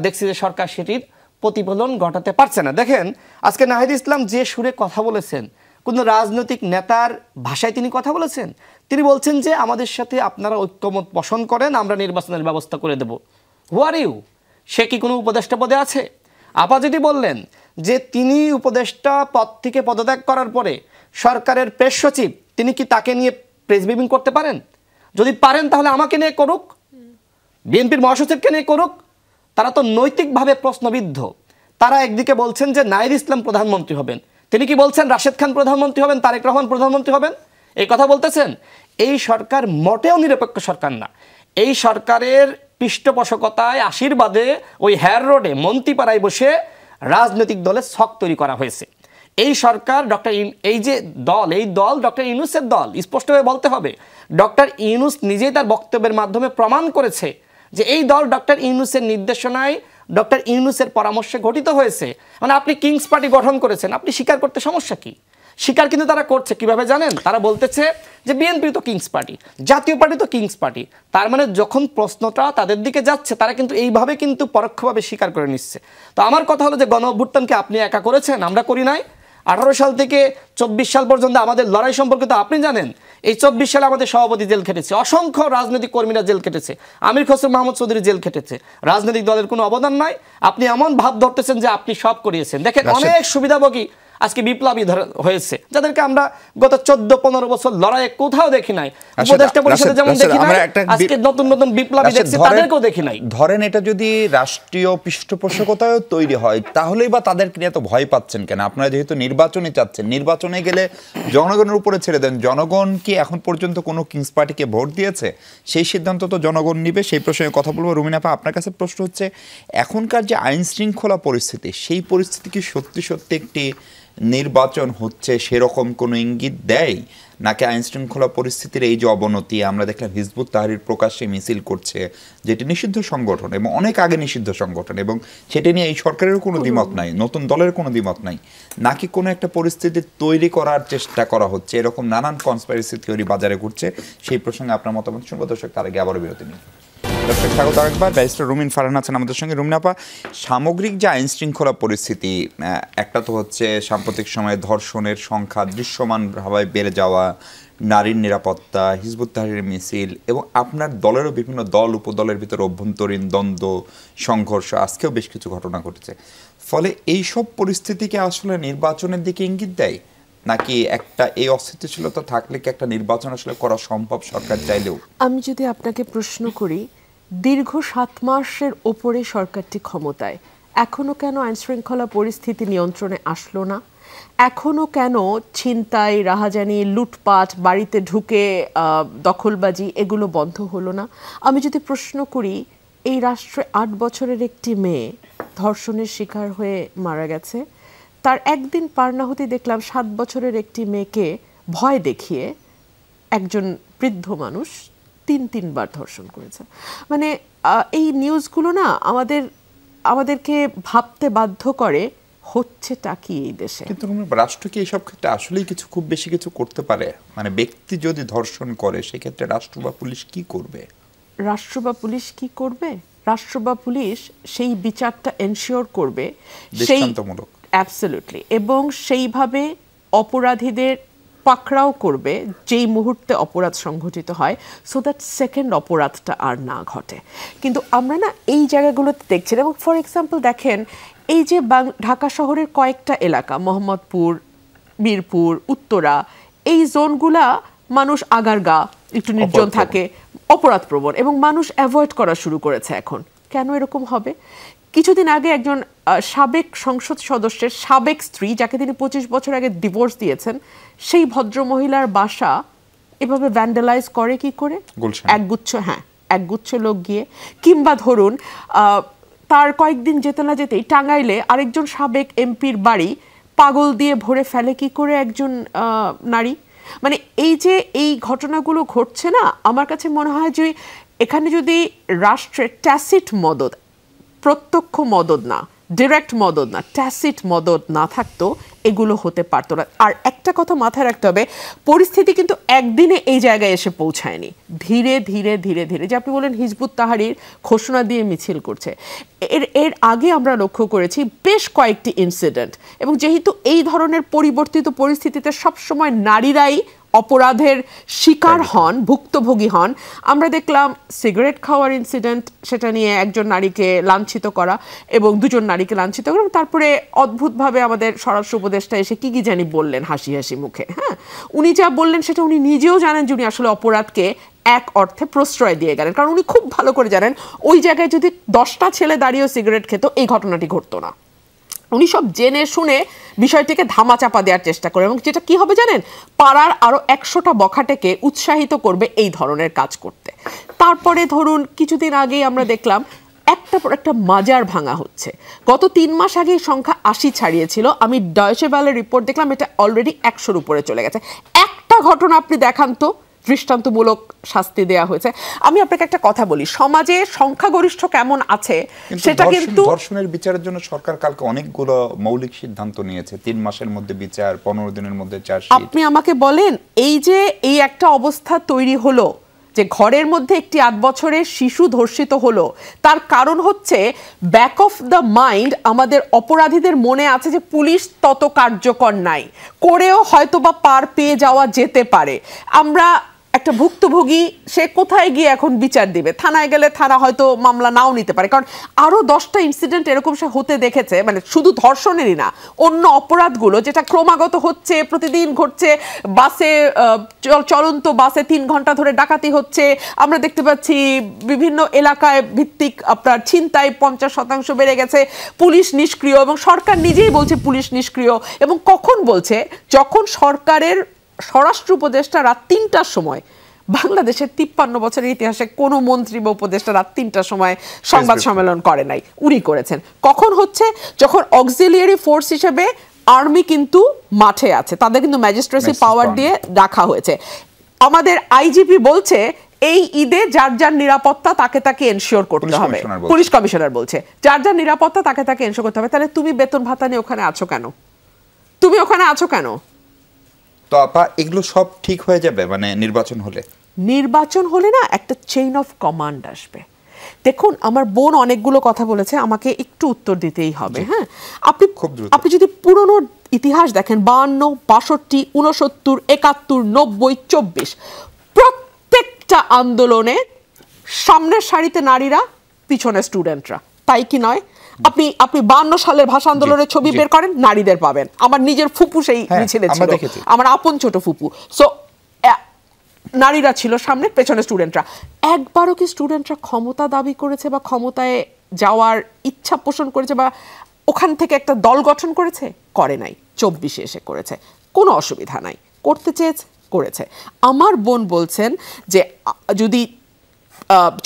দেখছি যে সরকার সেটির প্রতিফলন ঘটাতে পারছে না। দেখেন আজকে নাহিদ ইসলাম যে সুরে কথা বলেছেন, কোনো রাজনৈতিক নেতার ভাষায় তিনি কথা বলেছেন। তিনি বলছেন যে আমাদের সাথে আপনারা ঐক্যমত পোষণ করেন, আমরা নির্বাচনের ব্যবস্থা করে দেব। হু আর ইউ? সে কি কোনো উপদেষ্টা পদে আছে? আপা যেটি বললেন যে তিনি উপদেষ্টা পদ থেকে পদত্যাগ করার পরে সরকারের প্রেস সচিব, তিনি কি তাকে নিয়ে প্রেস ব্রিফিং করতে পারেন? যদি পারেন তাহলে আমাকে নিয়ে করুক, বিএনপির মহাসচিবকে নিয়ে করুক। তারা তো নৈতিকভাবে প্রশ্নবিদ্ধ। তারা একদিকে বলছেন যে নাহিদ ইসলাম প্রধানমন্ত্রী হবেন, তিনি কি বলছেন রাশেদ খান প্রধানমন্ত্রী হবেন, তারেক রহমান প্রধানমন্ত্রী হবেন, এই কথা বলতেছেন। এই সরকার মোটেও নিরপেক্ষ সরকার না। এই সরকারের পৃষ্ঠপোষকতায়, আশীর্বাদে ওই হেয়ার রোডে মন্ত্রীপাড়ায় বসে রাজনৈতিক দলের ছক তৈরি করা হয়েছে। এই সরকার এই যে দল, এই দল ডক্টর ইউনূসের দল, স্পষ্টভাবে বলতে হবে। ডক্টর ইউনূস নিজেই তার বক্তব্যের মাধ্যমে প্রমাণ করেছে যে এই দল ডক্টর ইউনূসের নির্দেশনায়, ডক্টর ইউনূসের পরামর্শে গঠিত হয়েছে। মানে আপনি কিংস পার্টি গঠন করেছেন, আপনি স্বীকার করতে সমস্যা কি? স্বীকার কিন্তু তারা করছে কিভাবে জানেন? তারা বলতেছে যে বিএনপি তো কিংস পার্টি, জাতীয় পার্টি তো কিংস পার্টি। তার মানে যখন প্রশ্নটা তাদের দিকে যাচ্ছে, তারা কিন্তু এইভাবে কিন্তু পরোক্ষভাবে স্বীকার করে নিচ্ছে। তো আমার কথা হলো যে গণ অভ্যুত্থানকে আপনি একা করেছেন, আমরা করি নাই। 18 সাল থেকে 24 সাল পর্যন্ত আমাদের লড়াই সম্পর্কে তো আপনি জানেন। এই 24 সালে আমাদের সভাপতি জেল খেটেছে, অসংখ্য রাজনৈতিক কর্মীরা জেল খেটেছে, আমির খসরু মাহমুদ চৌধুরী জেল খেটেছে। রাজনৈতিক দলের কোনো অবদান নাই। আপনি এমন ভাব ধরতেছেন যে আপনি সব করিয়েছেন। দেখেন অনেক সুবিধাভোগী আজকে বিপ্লবী হয়েছে, যাদেরকে আমরা গত 14-15 বছর লড়াইয়ে কোথাও দেখি নাই। উপদেষ্টা পরিষদে যেমন দেখি নাই, আজকে নতুন নতুন বিপ্লবী দেখছি, তাদেরকেও দেখি নাই। ধরেন এটা যদি রাষ্ট্রীয় পৃষ্ঠপোষকতায় তৈরি হয়, তাহলেই বা তাদেরকে নিয়ে এত ভয় পাচ্ছেন কেন? আপনারা যেহেতু নির্বাচনে চাচ্ছেন, নির্বাচনে গেলে জনগণের উপরে ছেড়ে দেন। জনগণ কি এখন পর্যন্ত কোনো কিংস পার্টিকে ভোট দিয়েছে? সেই সিদ্ধান্ত তো জনগণ নিবে। সেই প্রসঙ্গে কথা বলবো। রুমিন আপা, আপনার কাছে প্রশ্ন হচ্ছে, এখনকার যে আইন শৃঙ্খলা পরিস্থিতি, সেই পরিস্থিতি কি সত্যি সত্যি একটি নির্বাচন হচ্ছে সেরকম কোনো ইঙ্গিত দেয়, নাকি আইন শৃঙ্খলা পরিস্থিতির এই যে অবনতি, আমরা দেখলাম হিজবুত তাহরির প্রকাশ্যে মিছিল করছে, যেটি নিষিদ্ধ সংগঠন এবং অনেক আগে নিষিদ্ধ সংগঠন, এবং সেটি নিয়ে এই সরকারেরও কোনো দ্বিমত নাই, নতুন দলের কোনো দ্বিমত নাই, নাকি কোনো একটা পরিস্থিতি তৈরি করার চেষ্টা করা হচ্ছে? এরকম নানান কনস্পিরেসি থিওরি বাজারে ঘুরছে। সেই প্রসঙ্গে আপনার মতামত শুনবো। দর্শক, তার আগে আবারও বিরতি নিই। দর্শক, স্বাগত আরেকবার। ব্যারিস্টার রুমিন ফারহান আছেন আমাদের সঙ্গে। রুমিন আপা, সামগ্রিক যে আইন শৃঙ্খলা পরিস্থিতি, একটা তো হচ্ছে সাম্প্রতিক সময়ে ধর্ষণের সংখ্যা দৃশ্যমানভাবে বেড়ে যাওয়া, নারীর নিরাপত্তা, হিজবুত তাহরিরের মিছিল, এবং আপনার দলেরও বিভিন্ন দল উপদলের ভিতরে অভ্যন্তরীণ দ্বন্দ্ব, সংঘর্ষ, আজকেও বেশ কিছু ঘটনা ঘটেছে। ফলে এইসব পরিস্থিতিকে আসলে নির্বাচনের দিকে ইঙ্গিত দেয়, নাকি একটা এই অস্থিতিশীলতা থাকলে কি একটা নির্বাচন আসলে করা সম্ভব সরকার চাইলেও? আমি যদি আপনাকে প্রশ্ন করি, দীর্ঘ 7 মাসের ওপরে সরকারটি ক্ষমতায়, এখনো কেন আইনশৃঙ্খলা পরিস্থিতি নিয়ন্ত্রণে আসলো না? এখনো কেন ছিনতাই, রাহাজানি, লুটপাট, বাড়িতে ঢুকে দখলবাজি, এগুলো বন্ধ হলো না? আমি যদি প্রশ্ন করি, এই রাষ্ট্রে 8 বছরের একটি মেয়ে ধর্ষণের শিকার হয়ে মারা গেছে, তার একদিন পার না হতে দেখলাম 7 বছরের একটি মেয়েকে ভয় দেখিয়ে একজন বৃদ্ধ মানুষ 3বার ধর্ষণ করেছে। মানে এই নিউজগুলো না আমাদেরকে ভাবতে বাধ্য করে হচ্ছেটা কি এই দেশে। কিন্তু রাষ্ট্র কি এইসব ক্ষেত্রে আসলেই খুব বেশি কিছু করতে পারে? মানে ব্যক্তি যদি ধর্ষণ করে সেক্ষেত্রে রাষ্ট্র বা পুলিশ কি করবে? রাষ্ট্র বা পুলিশ কি করবে? রাষ্ট্র বা পুলিশ সেই বিচারটা এনশিওর করবে, দৃষ্টান্তমূলক, অ্যাবসলিউটলি, এবং সেইভাবে অপরাধীদের পাকড়াও করবে যেই মুহূর্তে অপরাধ সংঘটিত হয়, সো দ্যাট সেকেন্ড অপরাধটা আর না ঘটে। কিন্তু আমরা না এই জায়গাগুলোতে দেখছি। এবং ফর এক্সাম্পল দেখেন, এই যে ঢাকা শহরের কয়েকটা এলাকা, মোহাম্মদপুর, মিরপুর, উত্তরা, এই জোনগুলা মানুষ আগারগা, একটু নির্জন থাকে, অপরাধ প্রবণ, এবং মানুষ অ্যাভয়েড করা শুরু করেছে এখন। কেন এরকম হবে? কিছুদিন আগে একজন সাবেক সংসদ সদস্যের সাবেক স্ত্রী, যাকে তিনি 25 বছর আগে ডিভোর্স দিয়েছেন, সেই ভদ্রমহিলার বাসা এভাবে ভ্যান্ডালাইজ করে কি করে? একগুচ্ছ লোক গিয়ে, কিংবা ধরুন তার কয়েকদিন যেতে না যেতেই টাঙ্গাইলে আরেকজন সাবেক এমপির বাড়ি পাগল দিয়ে ভরে ফেলে কি করে একজন নারী। মানে এই যে এই ঘটনাগুলো ঘটছে না, আমার কাছে মনে হয় যে এখানে যদি রাষ্ট্রের ট্যাসিট মদদ, প্রত্যক্ষ মদদ না, ডিরেক্ট মদদ না, ট্যাসিট মদদ না থাকতো, এগুলো হতে পারতো না। আর একটা কথা মাথায় রাখতে হবে, পরিস্থিতি কিন্তু একদিনে এই জায়গায় এসে পৌঁছায়নি, ধীরে ধীরে ধীরে ধীরে। যে আপনি বলেন হিজবুত তাহরির ঘোষণা দিয়ে মিছিল করছে, এর আগে আমরা লক্ষ্য করেছি বেশ কয়েকটি ইনসিডেন্ট। এবং যেহেতু এই ধরনের পরিবর্তিত পরিস্থিতিতে সবসময় নারীরাই অপরাধের শিকার হন, ভুক্তভোগী হন। আমরা দেখলাম সিগারেট খাওয়ার ইনসিডেন্ট, সেটা নিয়ে একজন নারীকে লাঞ্ছিত করা এবং 2জন নারীকে লাঞ্ছিত করা, এবং তারপরে অদ্ভুতভাবে আমাদের স্বরাষ্ট্র উপদেষ্টা এসে কি জানি বললেন হাসি হাসি মুখে। হ্যাঁ, উনি যা বললেন সেটা উনি নিজেও জানেন যে উনি আসলে অপরাধকে এক অর্থে প্রশ্রয় দিয়ে গেলেন, কারণ উনি খুব ভালো করে জানেন ওই জায়গায় যদি 10টা ছেলে দাঁড়িয়েও সিগারেট খেত, এই ঘটনাটি ঘটতো না। উনি সব জেনে শুনে বিষয়টিকে ধামাচাপা দেওয়ার চেষ্টা করে, এবং যেটা কি হবে জানেন, পাড়ার আরো 100টা বখাটেকে উৎসাহিত করবে এই ধরনের কাজ করতে। তারপরে ধরুন কিছুদিন আগেই আমরা দেখলাম একটা পর একটা মাজার ভাঙা হচ্ছে। গত 3 মাস আগে এই সংখ্যা 80 ছাড়িয়েছিল। আমি ডয়েচে ভেলের রিপোর্ট দেখলাম, এটা অলরেডি 100-র উপরে চলে গেছে। একটা ঘটনা আপনি দেখান তো দৃষ্টান্তমূলক শাস্তি দেয়া হয়েছে। আমি আপনাকে একটা কথা বলি, সমাজে সংখ্যাগরিষ্ঠ কেমন আছে সেটা কিন্তু ধর্ষণের বিচারের জন্য সরকার কালকে অনেকগুলো মৌলিক সিদ্ধান্ত নিয়েছে। 3 মাসের মধ্যে বিচার, 15 দিনের মধ্যে চার্জশিট। আপনি আমাকে বলেন, এই যে এই একটা অবস্থা তৈরি হলো যে ঘরের মধ্যে একটি 8 বছরের শিশু ধর্ষিত হলো, তার কারণ হচ্ছে ব্যাক অফ দ্য মাইন্ড আমাদের অপরাধীদের মনে আছে যে পুলিশ তত কার্যকর নাই, করেও হয়তোবা পার পেয়ে যাওয়া যেতে পারে। আমরা একটা ভুক্তভোগী, সে কোথায় গিয়ে এখন বিচার দিবে? থানায় গেলে থানা হয়তো মামলা নাও নিতে পারে, কারণ আরো 10টা ইনসিডেন্ট এরকম সে হতে দেখেছে। মানে শুধু ধর্ষণেরই না, অন্য অপরাধগুলো যেটা ক্রমাগত হচ্ছে, প্রতিদিন ঘটছে। বাসে, চলন্ত বাসে 3 ঘন্টা ধরে ডাকাতি হচ্ছে। আমরা দেখতে পাচ্ছি বিভিন্ন এলাকায় ভিত্তিক আপনার ছিনতাই 50% বেড়ে গেছে। পুলিশ নিষ্ক্রিয়, এবং সরকার নিজেই বলছে পুলিশ নিষ্ক্রিয়। এবং কখন বলছে? যখন সরকারের স্বরাষ্ট্র উপদেষ্টা রাত 3টার সময়, বাংলাদেশের 53 বছরের ইতিহাসে কোনো মন্ত্রী বা উপদেষ্টা রাত 3টার সময় সংবাদ সম্মেলন করে নাই, উনি করেছেন। কখন হচ্ছে? যখন অক্সিলিয়ারি ফোর্স হিসেবে আর্মি কিন্তু মাঠে আছে, তাদের কিন্তু ম্যাজিস্ট্রেসি পাওয়ার দিয়ে রাখা হয়েছে। আমাদের আইজিপি বলছে এই ঈদে যার যার নিরাপত্তা তাকে এনশিওর করতে হবে। পুলিশ কমিশনার বলছে যার যার নিরাপত্তা তাকে এনশিওর করতে হবে। তাহলে তুমি বেতন ভাতা নিয়ে ওখানে আছো কেন? তুমি ওখানে আছো কেন? তো আপা, এগুলো সব ঠিক হয়ে যাবে মানে নির্বাচন হলে না একটা চেইন অফ কমান্ড আসবে। দেখুন, আমার বোন অনেকগুলো কথা বলেছে, আমাকে একটু উত্তর দিতেই হবে। হ্যাঁ, আপনি যদি পুরনো ইতিহাস দেখেন, 52, 62, 69, 71, 90, 24, প্রত্যেকটা আন্দোলনে সামনের সারিতে নারীরা, পিছনে স্টুডেন্টরা, তাই কি নয়? আপনি 52 সালের ভাষা আন্দোলনের ছবি বের করেন, নারীদের পাবেন। আমার নিজের ফুপু সেই মিছিলে ছিল, আমার আপন ছোট ফুপু। সো নারীরা ছিল সামনে, পেছনে স্টুডেন্টরা। একবারও কি স্টুডেন্টরা ক্ষমতা দাবি করেছে বা ক্ষমতায় যাওয়ার ইচ্ছা পোষণ করেছে বা ওখান থেকে একটা দল গঠন করেছে? করে নাই। 24-এ এসে করেছে, কোনো অসুবিধা নাই। করতে চেয়েছে, করেছে। আমার বোন বলছেন যে যদি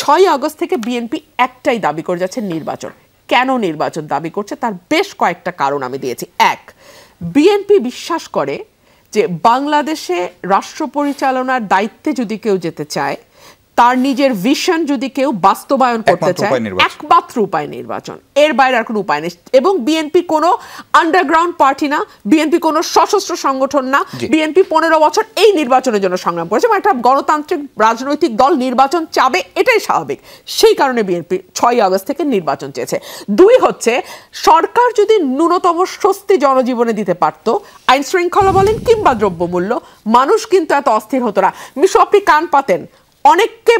6ই আগস্ট থেকে বিএনপি একটাই দাবি করে যাচ্ছে, নির্বাচন। কেন নির্বাচন দাবি করছে? তার বেশ কয়েকটা কারণ আমি দিয়েছি। 1, বিএনপি বিশ্বাস করে যে বাংলাদেশে রাষ্ট্র পরিচালনার দায়িত্বে যদি কেউ যেতে চায়, তার নিজের ভিশন যদি কেউ বাস্তবায়ন করতে চায়, একমাত্র উপায় নির্বাচন, এর বাইরে আর কোনো উপায় নেই। এবং বিএনপি কোনো আন্ডারগ্রাউন্ড পার্টি না, বিএনপি কোনো সশস্ত্র সংগঠন না, বিএনপি 15 বছর এই নির্বাচনের জন্য সংগ্রাম করেছে এবং একটা গণতান্ত্রিক রাজনৈতিক দল নির্বাচন চাবে, এটাই স্বাভাবিক। সেই কারণে বিএনপি 6ই আগস্ট থেকে নির্বাচন চেয়েছে। 2 হচ্ছে, সরকার যদি ন্যূনতম স্বস্তি জনজীবনে দিতে পারত, আইন শৃঙ্খলা বলেন কিংবা দ্রব্যমূল্য, মানুষ কিন্তু এত অস্থির হতো না। মিশু, আপনি কান পাতেন, অনেককে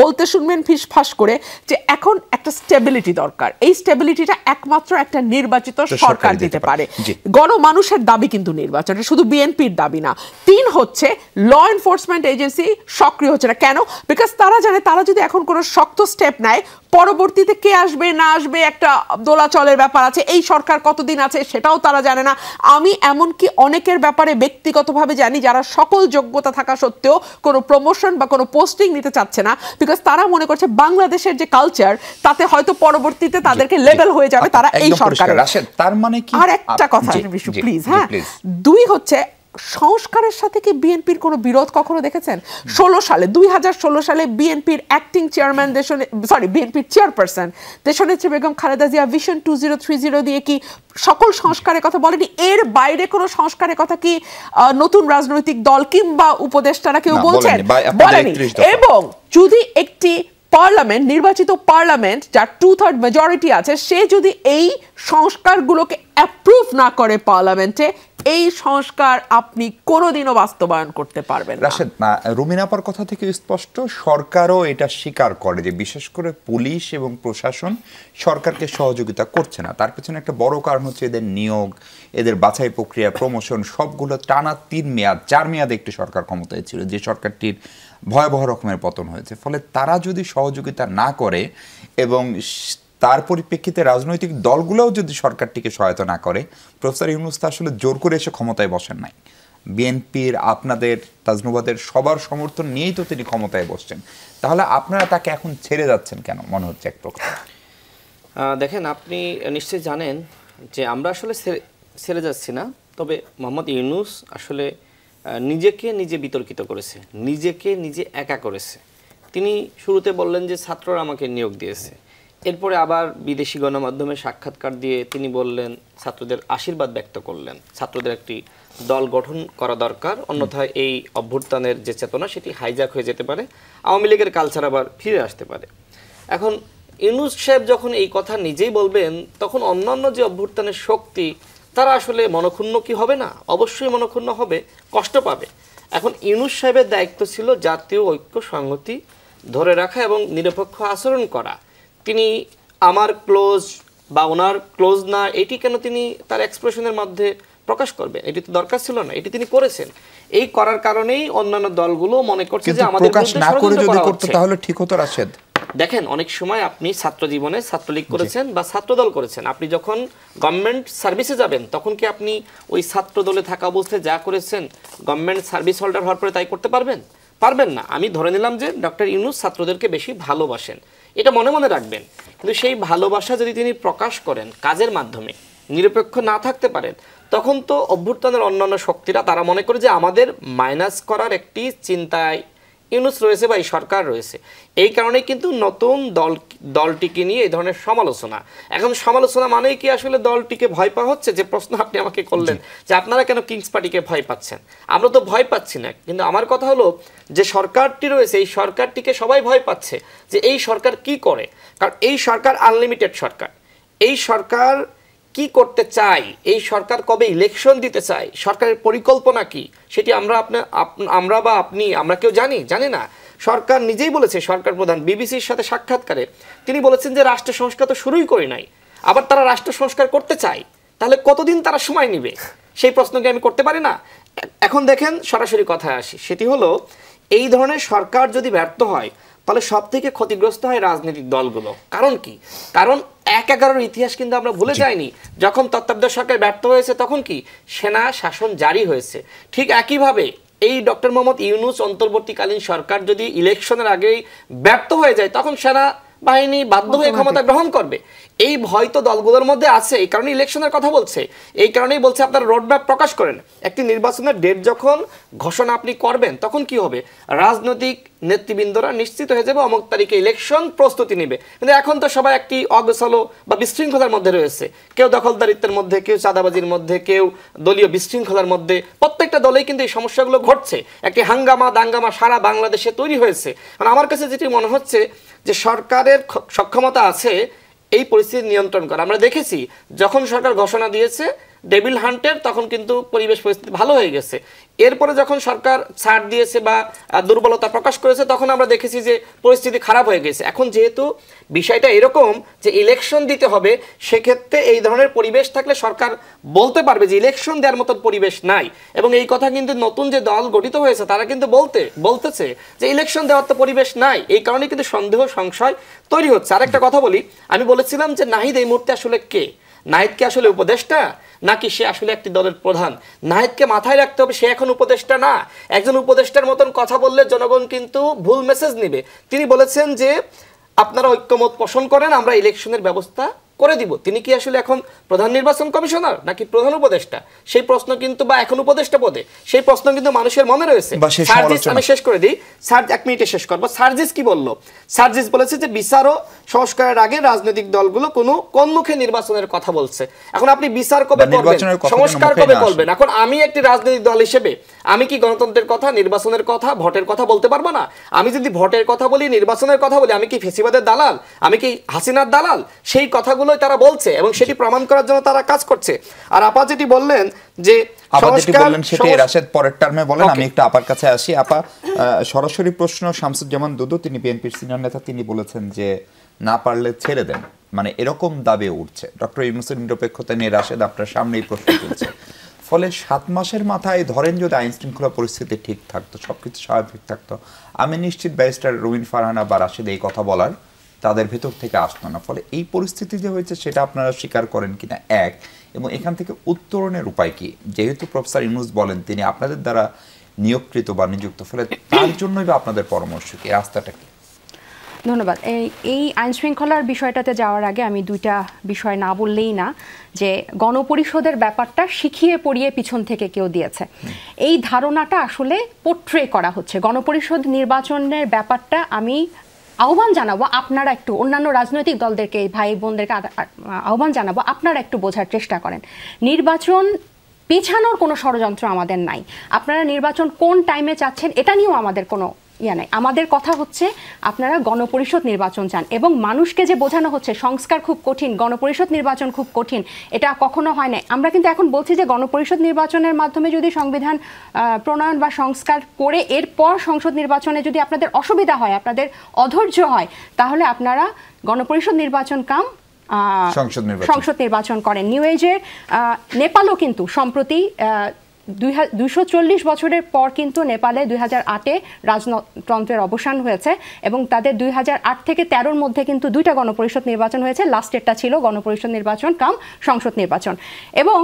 বলতে শুনবেন ফিসফাস করে যে এখন একটা স্টেবিলিটি দরকার, এই স্টেবিলিটিটা একমাত্র একটা নির্বাচিত সরকার দিতে পারে। গণমানুষের দাবি কিন্তু নির্বাচন, শুধু বিএনপির দাবি না। 3 হচ্ছে, ল এনফোর্সমেন্ট এজেন্সি সক্রিয় হচ্ছে না। কেন? বিকজ তারা জানে তারা যদি এখন কোনো শক্ত স্টেপ নেয়, পরবর্তীতে কে আসবে না আসবে একটা দোলাচলের ব্যাপার আছে, এই সরকার কতদিন আছে সেটাও তারা জানে না। আমি এমনকি অনেকের ব্যাপারে ব্যক্তিগতভাবে জানি যারা সকল যোগ্যতা থাকা সত্ত্বেও কোনো প্রমোশন বা কোনো পোস্টিং নিতে চাচ্ছে না, বিকজ তারা মনে করছে বাংলাদেশের যে কালচার তাতে হয়তো পরবর্তীতে তাদেরকে লেভেল হয়ে যাবে তারা এই সরকারের। তার মানে কি? আর একটা কথা প্লিজ, হ্যাঁ, 2 হচ্ছে, সংস্কারের সাথে কি বিএনপির কোনো বিরোধ কখনো দেখেছেন? 2016 সালে বিএনপির অ্যাক্টিং চেয়ারম্যান বিএনপির চেয়ারপারসন দেশনেত্রী বেগম খালেদা জিয়া ভিশন 2030 দিয়ে কি সকল সংস্কারের কথা বলেনি? এর বাইরে কোনো সংস্কারের কথা কি নতুন রাজনৈতিক দল কিংবা উপদেষ্টারা কেউ বলছেন? বলেনি। এবং যদি একটি পার্লামেন্ট, নির্বাচিত পার্লামেন্ট যার 2/3 মেজরিটি আছে, সে যদি এই সংস্কারগুলোকে অ্যাপ্রুভ না করে পার্লামেন্টে, এই সংস্কার আপনি কোনোদিনও বাস্তবায়ন করতে পারবেন না। রাশেদ, রুমিন আপার কথা থেকে স্পষ্ট, সরকারও এটা স্বীকার করে যে বিশেষ করে পুলিশ এবং প্রশাসন সরকারকে সহযোগিতা করছে না। তার পেছনে একটা বড় কারণ হচ্ছে এদের নিয়োগ, এদের বাছাই প্রক্রিয়া, প্রমোশন সবগুলো টানা 4 মেয়াদ একটি সরকার ক্ষমতায় ছিল, যে সরকারটির ভয়াবহ রকমের পতন হয়েছে। ফলে তারা যদি সহযোগিতা না করে এবং তার পরিপ্রেক্ষিতে রাজনৈতিক দলগুলোও যদি সরকারটিকে সহায়তা না করে, প্রফেসর ইউনূস তো আসলে জোর করে এসে ক্ষমতায় বসেন নাই। বিএনপির, আপনাদের, তাজনুবাদের সবার সমর্থন নিয়েই তো তিনি ক্ষমতায় বসছেন। তাহলে আপনারা তাকে এখন ছেড়ে যাচ্ছেন কেন মনে হচ্ছে এক প্রকার? দেখেন, আপনি নিশ্চয়ই জানেন যে আমরা আসলে ছেড়ে যাচ্ছি না, তবে মোহাম্মদ ইউনূস আসলে নিজেকে নিজে বিতর্কিত করেছে, নিজেকে নিজে একা করেছে। তিনি শুরুতে বললেন যে ছাত্ররা আমাকে নিয়োগ দিয়েছে, এরপরে আবার বিদেশি গণমাধ্যমে সাক্ষাৎকার দিয়ে তিনি বললেন, ছাত্রদের আশীর্বাদ ব্যক্ত করলেন, ছাত্রদের একটি দল গঠন করা দরকার, অন্যথায় এই অভ্যুত্থানের যে চেতনা সেটি হাইজ্যাক হয়ে যেতে পারে, আওয়ামী লীগের কালচার আবার ফিরে আসতে পারে। এখন ইউনূস সাহেব যখন এই কথা নিজেই বলবেন, তখন অন্যান্য যে অভ্যুত্থানের শক্তি তারা আসলে মনক্ষুণ্ণ কি হবে না? অবশ্যই মনক্ষুণ্ণ হবে, কষ্ট পাবে। এখন ইউনূস সাহেবের দায়িত্ব ছিল জাতীয় ঐক্য সংহতি ধরে রাখা এবং নিরপেক্ষ আচরণ করা। তিনি আমার ক্লোজ বা ওনার ক্লোজ না, এটি কেন তিনি তার এক্সপ্রেশনের মধ্যে প্রকাশ করবেন? এটি তো দরকার ছিল না, এটি তিনি করেছেন। এই করার কারণেই অন্যান্য দলগুলো মনে করছে যে আমাদের বিরুদ্ধে ষড়যন্ত্র করা হচ্ছে। তাহলে ঠিক হতো রাশেদ। দেখেন, অনেক সময় আপনি ছাত্র জীবনে ছাত্রলীগ করেছেন বা ছাত্রদল করেছেন, আপনি যখন গভর্নমেন্ট সার্ভিসে যাবেন তখন কি আপনি ওই ছাত্র দলে থাকা অবস্থায় যা করেছেন গভর্নমেন্ট সার্ভিস হোল্ডার হওয়ার পরে তাই করতে পারবেন? পারবেন না। আমি ধরে নিলাম যে ডক্টর ইউনূস ছাত্রদেরকে বেশি ভালোবাসেন, এটা মনে মনে রাখবেন, কিন্তু সেই ভালোবাসা যদি তিনি প্রকাশ করেন কাজের মাধ্যমে, নিরপেক্ষ না থাকতে পারেন, তখন তো অভ্যুত্থানের অন্যান্য শক্তিরা তারা মনে করে যে আমাদের মাইনাস করার একটি চিন্তায় ইউনূস রয়েছে বা এই সরকার রয়েছে। এই কারণেই কিন্তু নতুন দলটিকে নিয়ে এই ধরনের সমালোচনা। এখন সমালোচনা মানেই কি আসলে দলটিকে ভয় পাওয়া হচ্ছে? যে প্রশ্ন আপনি আমাকে করলেন যে আপনারা কেন কিংস পার্টিকে ভয় পাচ্ছেন, আমরা তো ভয় পাচ্ছি না, কিন্তু আমার কথা হলো যে সরকারটি রয়েছে, এই সরকারটিকে সবাই ভয় পাচ্ছে যে এই সরকার কি করে। কারণ এই সরকার আনলিমিটেড সরকার, এই সরকার কি করতে চাই, এই সরকার কবে ইলেকশন দিতে চাই, সরকারের পরিকল্পনা কি, সেটি আমরা বা আপনি আমরা কেউ জানি না। সরকার নিজেই বলেছে, সরকার প্রধান বিবিসির সাথে সাক্ষাৎকারে তিনি বলেছেন যে রাষ্ট্র সংস্কার তো শুরুই করি নাই, আবার তারা রাষ্ট্র সংস্কার করতে চায়, তাহলে কতদিন তারা সময় নেবে? সেই প্রশ্নকে আমি করতে পারি না। এখন দেখেন, সরাসরি কথায় আসি, সেটি হলো এই ধরনের সরকার যদি ব্যর্থ হয় তাহলে সব থেকে ক্ষতিগ্রস্ত হয় রাজনৈতিক দলগুলো। কারণ কি? কারণ ১/১১ ইতিহাস কিন্তু আমরা ভুলে যাইনি। যখন তত্ত্বাবধায়ক সরকার ব্যর্থ হয়েছে তখন কি সেনা শাসন জারি হয়েছে। ঠিক একইভাবে এই ডক্টর মোহাম্মদ ইউনূস অন্তর্বর্তীকালীন সরকার যদি ইলেকশনের আগেই ব্যর্থ হয়ে যায় তখন সেনা বাহিনী বাধ্য হয়ে ক্ষমতা গ্রহণ করবে। এই ভয় তো দলগুলোর মধ্যে আছে, এই কারণে ইলেকশনের কথা বলছে, এই কারণেই বলছে আপনার রোডম্যাপ প্রকাশ করেন। একটি নির্বাচনের ডেট যখন ঘোষণা আপনি করবেন তখন কি হবে, রাজনৈতিক নেতৃবৃন্দরা নিশ্চিত হয়ে যাবে অমুক তারিখে ইলেকশন প্রস্তুতি নেবে। কিন্তু এখন তো সবাই একটি অগোছালো বা বিশৃঙ্খলার মধ্যে রয়েছে, কেউ দখলদারিত্বের মধ্যে, কেউ চাঁদাবাজির মধ্যে, কেউ দলীয় বিশৃঙ্খলার মধ্যে। প্রত্যেকটা দলেই কিন্তু এই সমস্যাগুলো ঘটছে, একটি হাঙ্গামা দাঙ্গামা সারা বাংলাদেশে তৈরি হয়েছে। কারণ আমার কাছে যেটি মনে হচ্ছে যে সরকারের সক্ষমতা আছে এই পরিস্থিতি নিয়ন্ত্রণ করা। আমরা দেখেছি যখন সরকার ঘোষণা দিয়েছে ডেভিল হান্টের, তখন কিন্তু পরিবেশ পরিস্থিতি ভালো হয়ে গেছে। এরপরে যখন সরকার ছাড় দিয়েছে বা দুর্বলতা প্রকাশ করেছে তখন আমরা দেখেছি যে পরিস্থিতি খারাপ হয়ে গেছে। এখন যেহেতু বিষয়টা এরকম যে ইলেকশন দিতে হবে, সেক্ষেত্রে এই ধরনের পরিবেশ থাকলে সরকার বলতে পারবে যে ইলেকশন দেওয়ার মতন পরিবেশ নাই। এবং এই কথা কিন্তু নতুন যে দল গঠিত হয়েছে তারা কিন্তু বলতেছে যে ইলেকশন দেওয়ার তো পরিবেশ নাই। এই কারণে কিন্তু সন্দেহ সংশয় তৈরি হচ্ছে। আরেকটা কথা বলি, আমি বলেছিলাম যে নাহিদ এই মুহূর্তে আসলে কে? নাহিদ কি আসলে উপদেষ্টা নাকি সে আসলে একটি দলের প্রধান? নাহিদকে মাথায় রাখতে হবে সে এখন উপদেষ্টা না। একজন উপদেষ্টার মতন কথা বললে জনগণ কিন্তু ভুল মেসেজ নেবে। তিনি বলেছেন যে আপনারা ঐক্যমত পোষণ করেন, আমরা ইলেকশনের ব্যবস্থা করে দিব। তিনি কি আসলে এখন প্রধান নির্বাচন কমিশনার নাকি প্রধান উপদেষ্টা? সেই প্রশ্ন কিন্তু, বা এখন উপদেষ্টা পদে, সেই প্রশ্ন কিন্তু মানুষের মনে রয়েছে। আমি শেষ করে দিই, স্যার 1 মিনিটে শেষ করবো। সার্জিস কি বললো? সার্জিস বলেছে যে বিচার ও সংস্কারের আগে রাজনৈতিক দলগুলো কোন মুখে নির্বাচনের কথা বলছে। এখন আপনি বিচার কবে করবেন, সংস্কার কবে করবেন? এখন আমি একটি রাজনৈতিক দল হিসেবে আমি কি গণতন্ত্রের কথা, নির্বাচনের কথা, ভোটের কথা বলতে পারবো না? আমি যদি ভোটের কথা বলি, নির্বাচনের কথা বলি, আমি কি ফেসিবাদের দালাল? আমি কি হাসিনার দালাল? সেই কথাগুলো তারা বলছে এবং সেটি প্রমাণ করার জন্য তারা কাজ করছে। আর আপা যেটি বললেন যে রাশেদ পরের টার্মে বলেন, আমি একটু আপার কাছে আসি। আপা, সরাসরি প্রশ্ন শামসুজ্জামান দুদু, তিনি বিএনপির সিনিয়র নেতা, তিনি বলেছেন যে না পারলে ছেড়ে দেন, মানে এরকম দাবি উঠছে। ডক্টর ইউনূসের নিরপেক্ষতা নিয়ে রাশেদ আপনার সামনেই প্রশ্ন তুলছে। ফলে 7 মাসের মাথায় ধরেন যদি আইন শৃঙ্খলা পরিস্থিতি ঠিক থাকতো, সবকিছু স্বাভাবিক থাকতো, আমি নিশ্চিত ব্যারিস্টার রুমিন ফারহানা বা রাশেদ এই কথা বলার তাদের ভেতর থেকে আসতো না। ফলে এই পরিস্থিতি যে হয়েছে সেটা আপনারা স্বীকার করেন কিনা, এক, এবং এখান থেকে উত্তরণের উপায় কি? যেহেতু প্রফেসর ইউনূস বলেন তিনি আপনাদের দ্বারা নিয়োগকৃত বা নিযুক্ত, ফলে তার জন্যই বা আপনাদের পরামর্শ কি, রাস্তাটা কি? ধন্যবাদ। এই আইন শৃঙ্খলার বিষয়টাতে যাওয়ার আগে আমি 2টা বিষয় না বললেই না, যে গণপরিষদের ব্যাপারটা শিখিয়ে পড়িয়ে পিছন থেকে কেউ দিয়েছে, এই ধারণাটা আসলে পোট্রে করা হচ্ছে। গণপরিষদ নির্বাচনের ব্যাপারটা আমি আহ্বান জানাবো, আপনারা একটু অন্যান্য রাজনৈতিক দলদেরকে, ভাই বোনদেরকে আহ্বান জানাবো, আপনারা একটু বোঝার চেষ্টা করেন। নির্বাচন পেছানোর কোনো ষড়যন্ত্র আমাদের নাই। আপনারা নির্বাচন কোন টাইমে চাচ্ছেন এটা নিয়েও আমাদের কোনো নাই। আমাদের কথা হচ্ছে আপনারা গণপরিষদ নির্বাচন চান, এবং মানুষকে যে বোঝানো হচ্ছে সংস্কার খুব কঠিন, গণপরিষদ নির্বাচন খুব কঠিন, এটা কখনো হয় না। আমরা কিন্তু এখন বলছি যে গণপরিষদ নির্বাচনের মাধ্যমে যদি সংবিধান প্রণয়ন বা সংস্কার করে এরপর সংসদ নির্বাচনে যদি আপনাদের অসুবিধা হয়, আপনাদের অধৈর্য হয়, তাহলে আপনারা গণপরিষদ নির্বাচন কাম সংসদ নির্বাচন করেন। নিউ এজের নেপালও কিন্তু সম্প্রতি 240 বছরের পর কিন্তু নেপালে 2008-এ রাজতন্ত্রের অবসান হয়েছে, এবং তাদের 2008 থেকে 13-র মধ্যে কিন্তু 2টা গণপরিষদ নির্বাচন হয়েছে। লাস্টেরটা ছিল গণপরিষদ নির্বাচন কাম সংসদ নির্বাচন। এবং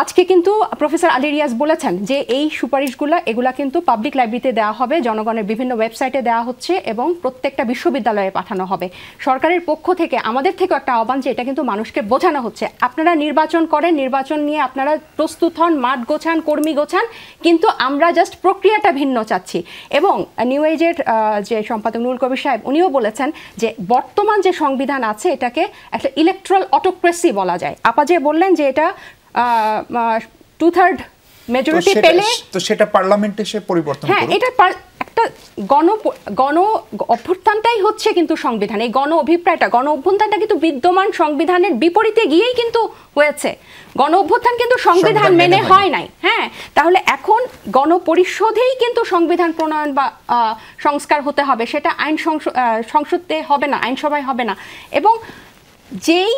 আজকে কিন্তু প্রফেসর আলী রিয়াজ বলেছেন যে এই সুপারিশগুলো এগুলা কিন্তু পাবলিক লাইব্রেরিতে দেওয়া হবে, জনগণের বিভিন্ন ওয়েবসাইটে দেওয়া হচ্ছে এবং প্রত্যেকটা বিশ্ববিদ্যালয়ে পাঠানো হবে। সরকারের পক্ষ থেকে আমাদের থেকেও একটা আহ্বান যে এটা কিন্তু মানুষকে বোঝানো হচ্ছে, আপনারা নির্বাচন করেন, নির্বাচন নিয়ে আপনারা প্রস্তুত হন, মাঠ গোছান, কর্মী গোছান, কিন্তু আমরা জাস্ট প্রক্রিয়াটা ভিন্ন চাচ্ছি। এবং নিউ এজের যে সম্পাদক নুরুল কবির সাহেব উনিও বলেছেন যে বর্তমান যে সংবিধান আছে এটাকে একটা ইলেকট্রাল অটোক্রেসি বলা যায়। আপা যে বললেন যে এটা 2/3 মেজরিটি পেলে তো সেটা পার্লামেন্টে সে পরিবর্তন করবে। হ্যাঁ, এটা একটা গণ অভ্যুত্থানটাই হচ্ছে কিন্তু সংবিধান। এই গণ অভিপ্রায়টা, গণ অভ্যুত্থানটা কিন্তু বিদ্যমান সংবিধানের বিপরীতে গিয়েই কিন্তু হয়েছে। গণ অভ্যুত্থান কিন্তু সংবিধান মেনে হয় নাই। হ্যাঁ, তাহলে এখন গণপরিষদেই কিন্তু সংবিধান প্রণয়ন বা সংস্কার হতে হবে, সেটা আইন সংসদে হবে না, আইনসভায় হবে না। এবং যেই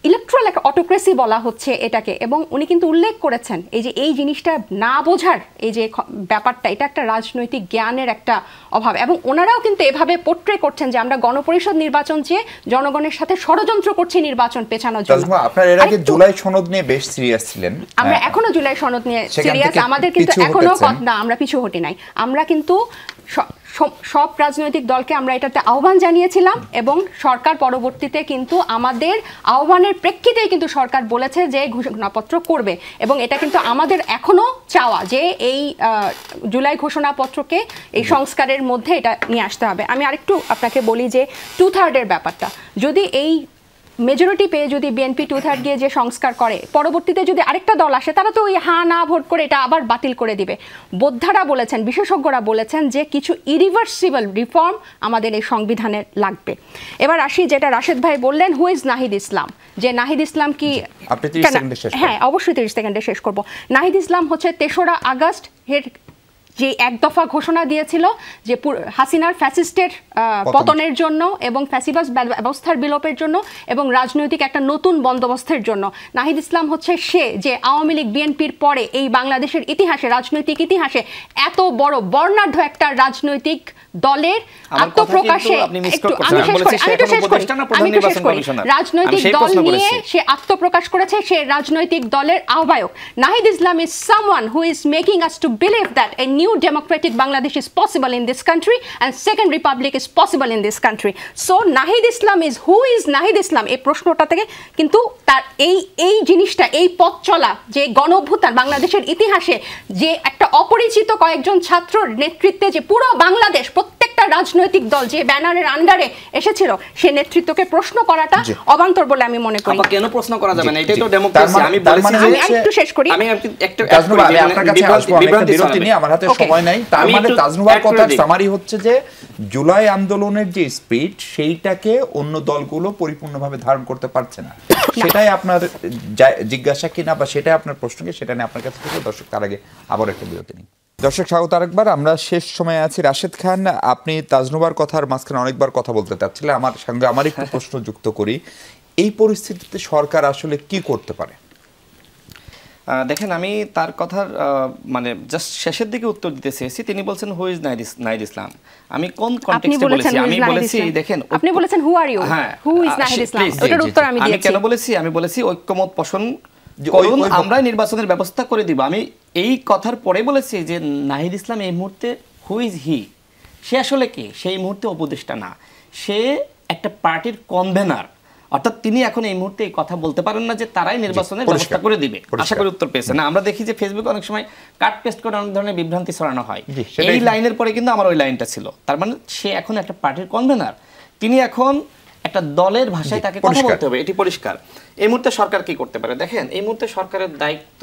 ইলেকট্রাল অটোক্রেসি বলা হচ্ছে এটাকে, এবং উনি কিন্তু উল্লেখ করেছেন এই যে এই জিনিসটা না বোঝার এই যে ব্যাপারটা, এটা একটা রাজনৈতিক জ্ঞানের একটা অভাব। এবং ওনারাও কিন্তু এভাবে পোট্রে করছেন যে আমরা গণপরিষদ নির্বাচন চেয়ে জনগণের সাথে ষড়যন্ত্র করছি নির্বাচন পেছানোর জন্য। আপনারা এর আগে জুলাই সনদ নিয়ে বেশ সিরিয়াস ছিলেন। আমরা এখনো জুলাই সনদ নিয়ে সিরিয়াস, আমাদের কিন্তু এখনো না, আমরা পিছু হটি নাই। আমরা কিন্তু সব রাজনৈতিক দলকে আমরা এটাতে আহ্বান জানিয়েছিলাম এবং সরকার পরবর্তীতে কিন্তু আমাদের আহ্বানের প্রেক্ষিতেই কিন্তু সরকার বলেছে যে ঘোষণাপত্র করবে এবং এটা কিন্তু আমাদের এখনো চাওয়া যে এই জুলাই ঘোষণাপত্রকে এই সংস্কারের মধ্যে এটা নিয়ে আসতে হবে। আমি আরেকটু আপনাকে বলি যে 2/3 ব্যাপারটা, যদি এই মেজরিটি পেয়ে যদি বিএনপি 2/3 গিয়ে যে সংস্কার করে, পরবর্তীতে যদি আরেকটা দল আসে তারা তো ওই হা না ভোট করে এটা আবার বাতিল করে দিবে। বোদ্ধারা বলেছেন, বিশেষজ্ঞরা বলেছেন যে কিছু ইরিভার্সিবল রিফর্ম আমাদের এই সংবিধানে লাগবে। এবার আসি যেটা রাশেদ ভাই বললেন, হু ইজ নাহিদ ইসলাম, যে নাহিদ ইসলাম কি, হ্যাঁ অবশ্যই 30 সেকেন্ডে শেষ করব। নাহিদ ইসলাম হচ্ছে 3রা আগস্ট এর যে এক দফা ঘোষণা দিয়েছিল যে হাসিনার ফ্যাসিস্টের পতনের জন্য এবং ফ্যাসিবাস ব্যবস্থার বিলোপের জন্য এবং রাজনৈতিক একটা নতুন বন্দোবস্তের জন্য। নাহিদ ইসলাম হচ্ছে সে যে আওয়ামী লীগ বিএনপির পরে এই বাংলাদেশের ইতিহাসে, রাজনৈতিক ইতিহাসে এত বড় বর্ণাঢ্য একটা রাজনৈতিক দলের আত্মপ্রকাশে, রাজনৈতিক দল নিয়ে সে আত্মপ্রকাশ করেছে, সে রাজনৈতিক দলের আহ্বায়ক। Nahid Islam is someone who is making us to believe that a new democratic Bangladesh is possible in this country and second republic is possible in this country. So Nahid Islam is, who is Nahid Islam, এই প্রশ্নটা থেকে কিন্তু তার এই জিনিসটা, এই পথ চলা যে গণঅভ্যুত্থান বাংলাদেশের ইতিহাসে যে একটা অপরিচিত কয়েকজন ছাত্রর নেতৃত্বে যে পুরো বাংলাদেশ প্রত্যেকটা রাজনৈতিক দল যে ব্যানারের আন্ডারে এসেছিল, সে নেতৃত্বকে প্রশ্ন করাটা অবান্তর বলে আমি মনে করি। কেন প্রশ্ন করা যাবে না? এটাই তো ডেমোক্রেসি। আমি বলেছি যে আমি একটু শেষ করি, আমি একটু আপনার কাছে আসবো, বিরতি নিয়ে আমার হাতে সময় নাই। তার মানে তাজনুবার কথার সামারি হচ্ছে যে জুলাই আন্দোলনের যে স্পিরিট সেইটাকে অন্য দলগুলো পরিপূর্ণভাবে ধারণ করতে পারছে না, সেটাই আপনার জিজ্ঞাসা কিনা বা সেটাই আপনার প্রশ্নকে, সেটা নিয়ে আপনার কাছে থেকে দর্শক তার আগে আবার একটা বিরতি নিই। দর্শক স্বাগত আরেকবার, আমরা শেষ সময়ে আছি। রাশেদ খান, আপনি তাজনুবার কথার মাঝখানে অনেকবার কথা বলতে চাচ্ছিলেন, আমার সঙ্গে আমার একটু প্রশ্ন যুক্ত করি। এই পরিস্থিতিতে সরকার আসলে কি করতে পারে? দেখেন, আমি তার কথার মানে জাস্ট শেষের দিকে উত্তর দিতে চেয়েছি। তিনি বলছেন হু ইজ নাহিদ ইসলাম, আমি কোন কনটেক্সটে বলেছি? আমি বলেছি দেখেন, আপনি বলেছেন who are you, who is Nahid Islam, এটার উত্তর আমি দিয়েছি। আমি কেন বলেছি? আমি বলেছি ঐক্যমত পোষণ করুন, আমরা নির্বাচনের ব্যবস্থা করে দিব। আমি এই কথার পরে বলেছি যে নাহিদ ইসলাম এই মুহূর্তে হু ইজ হি, সে আসলে কি? সেই মুহূর্তে উপদেষ্টা না, সে একটা পার্টির কনভেনার। অর্থাৎ তিনি এখন এই মুহূর্তে এই কথা বলতে পারেন না যে তারাই নির্বাচনের ব্যবস্থা করে দিবে। আশা করি উত্তর পেয়েছেন। না, আমরা দেখি যে ফেসবুকে অনেক সময় কাট পেস্ট করে অনেক ধরনের বিভ্রান্তি ছড়ানো হয়। এই লাইনের পরে কিন্তু আমার ওই লাইনটা ছিল। তার মানে সে এখন একটা পার্টির কনভেনার, তিনি এখন একটা দলের ভাষায় তাকে কথা বলতে হবে, এটি পরিষ্কার। এই মুহূর্তে সরকার কি করতে পারে? দেখেন, এই মুহূর্তে সরকারের দায়িত্ব